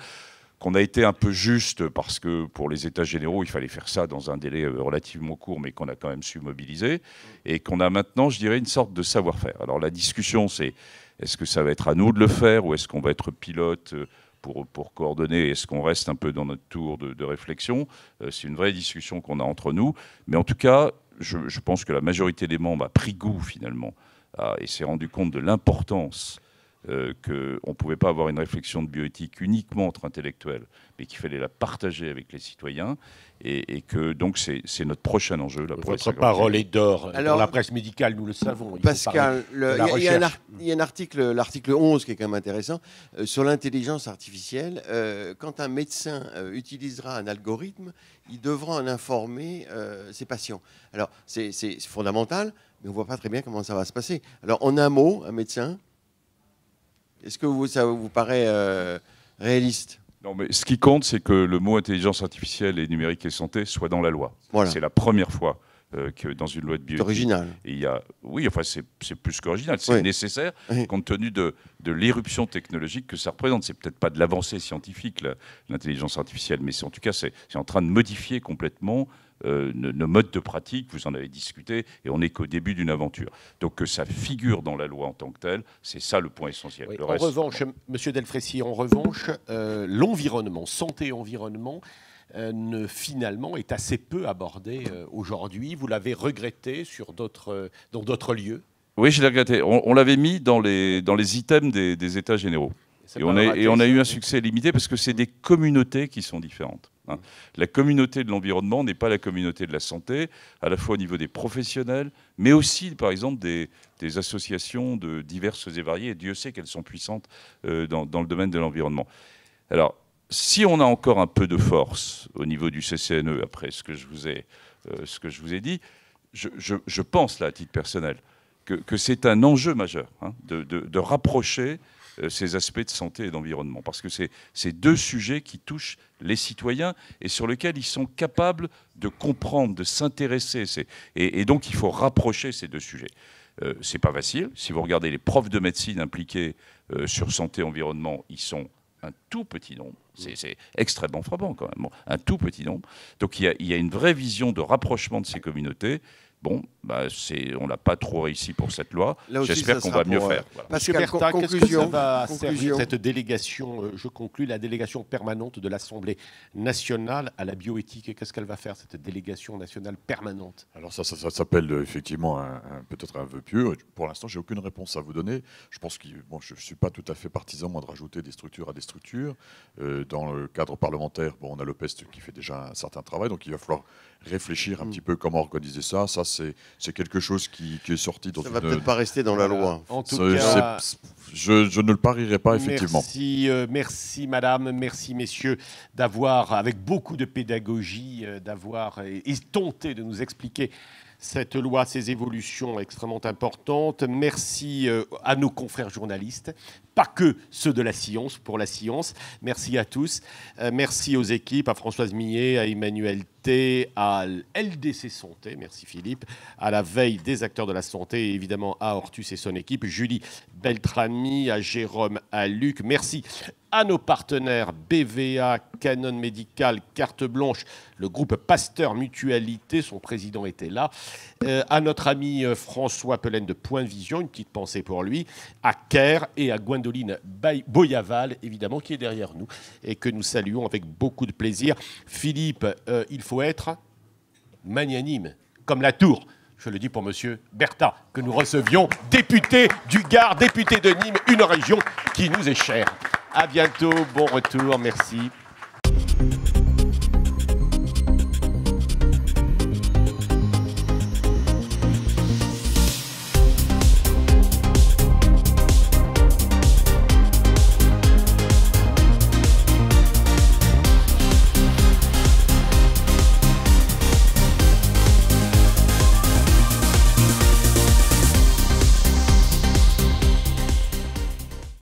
qu'on a été un peu juste parce que pour les états généraux, il fallait faire ça dans un délai relativement court, mais qu'on a quand même su mobiliser, et qu'on a maintenant, je dirais, une sorte de savoir-faire. Alors la discussion, c'est est-ce que ça va être à nous de le faire, ou est-ce qu'on va être pilote pour coordonner, est-ce qu'on reste un peu dans notre tour de réflexion ? C'est une vraie discussion qu'on a entre nous, mais en tout cas, je pense que la majorité des membres a pris goût finalement et s'est rendu compte de l'importance qu'on ne pouvait pas avoir une réflexion de bioéthique uniquement entre intellectuels, mais qu'il fallait la partager avec les citoyens, et que donc c'est notre prochain enjeu. Votre parole est d'or. Dans la presse médicale, nous le savons. Pascal, il y a un article, l'article 11, qui est quand même intéressant, sur l'intelligence artificielle. Quand un médecin utilisera un algorithme, il devra en informer ses patients. Alors, c'est fondamental, mais on ne voit pas très bien comment ça va se passer. Alors, en un mot, un médecin... Est-ce que ça vous paraît réaliste ? Non, mais ce qui compte, c'est que le mot intelligence artificielle et numérique et santé soit dans la loi. Voilà. C'est la première fois que dans une loi de bioéthique... C'est original. Oui, enfin, c'est plus qu'original. C'est nécessaire, compte tenu de l'éruption technologique que ça représente. C'est peut-être pas de l'avancée scientifique, l'intelligence artificielle, mais en tout cas, c'est en train de modifier complètement nos modes de pratique. Vous en avez discuté, et on n'est qu'au début d'une aventure. Donc que ça figure dans la loi en tant que telle, c'est ça le point essentiel. Oui, le reste, revanche, Monsieur Delfraissy, l'environnement, santé et environnement, finalement est assez peu abordé aujourd'hui. Vous l'avez regretté dans d'autres lieux ? Oui, je l'ai regretté. On l'avait mis dans les items des États généraux. Et on a eu un succès limité parce que c'est des communautés qui sont différentes. La communauté de l'environnement n'est pas la communauté de la santé, à la fois au niveau des professionnels, mais aussi, par exemple, des associations diverses et variées. Et Dieu sait qu'elles sont puissantes dans le domaine de l'environnement. Alors, si on a encore un peu de force au niveau du CCNE, après ce que je vous ai dit, je pense, là, à titre personnel, que c'est un enjeu majeur de rapprocher ces aspects de santé et d'environnement. Parce que c'est deux sujets qui touchent les citoyens et sur lesquels ils sont capables de comprendre, de s'intéresser. Et donc, il faut rapprocher ces deux sujets. C'est pas facile. Si vous regardez les profs de médecine impliqués sur santé et environnement, ils sont un tout petit nombre. C'est extrêmement frappant quand même. Un tout petit nombre. Donc, il y a une vraie vision de rapprochement de ces communautés. Bon, on n'a pas trop réussi pour cette loi. J'espère qu'on va mieux faire. Voilà. Monsieur Bertha, qu'est-ce que ça va servir cette délégation, je conclus, la délégation permanente de l'Assemblée nationale à la bioéthique? Qu'est-ce qu'elle va faire, cette délégation nationale permanente? Alors ça s'appelle effectivement peut-être un vœu pieux. Pour l'instant, j'ai aucune réponse à vous donner. Je pense que je ne suis pas tout à fait partisan, moi, de rajouter des structures à des structures. Dans le cadre parlementaire, on a le PEST qui fait déjà un certain travail, donc il va falloir réfléchir un petit peu comment organiser ça. Ça, c'est quelque chose qui est sorti dans ça ne va peut-être pas rester dans la loi. En tout cas, je ne le parierai pas, effectivement. Merci madame, merci messieurs, d'avoir, avec beaucoup de pédagogie, d'avoir tenté de nous expliquer cette loi, ces évolutions extrêmement importantes. Merci à nos confrères journalistes, pas que ceux de la science, pour la science. Merci à tous. Merci aux équipes, à Françoise Millet, à Emmanuel T, à LDC Santé, merci Philippe, à la veille des acteurs de la santé et évidemment à Ortus et son équipe, Julie Beltrami, à Jérôme, à Luc. Merci à nos partenaires BVA, Canon Médical, Carte Blanche, le groupe Pasteur Mutualité, son président était là, à notre ami François Pelaine de Point Vision, une petite pensée pour lui, à Caire et à Gwendoline Boyaval, évidemment, qui est derrière nous et que nous saluons avec beaucoup de plaisir. Philippe, il faut être magnanime, comme la Tour. Je le dis pour Monsieur Bertha, que nous recevions, député du Gard, député de Nîmes, une région qui nous est chère. À bientôt, bon retour, merci.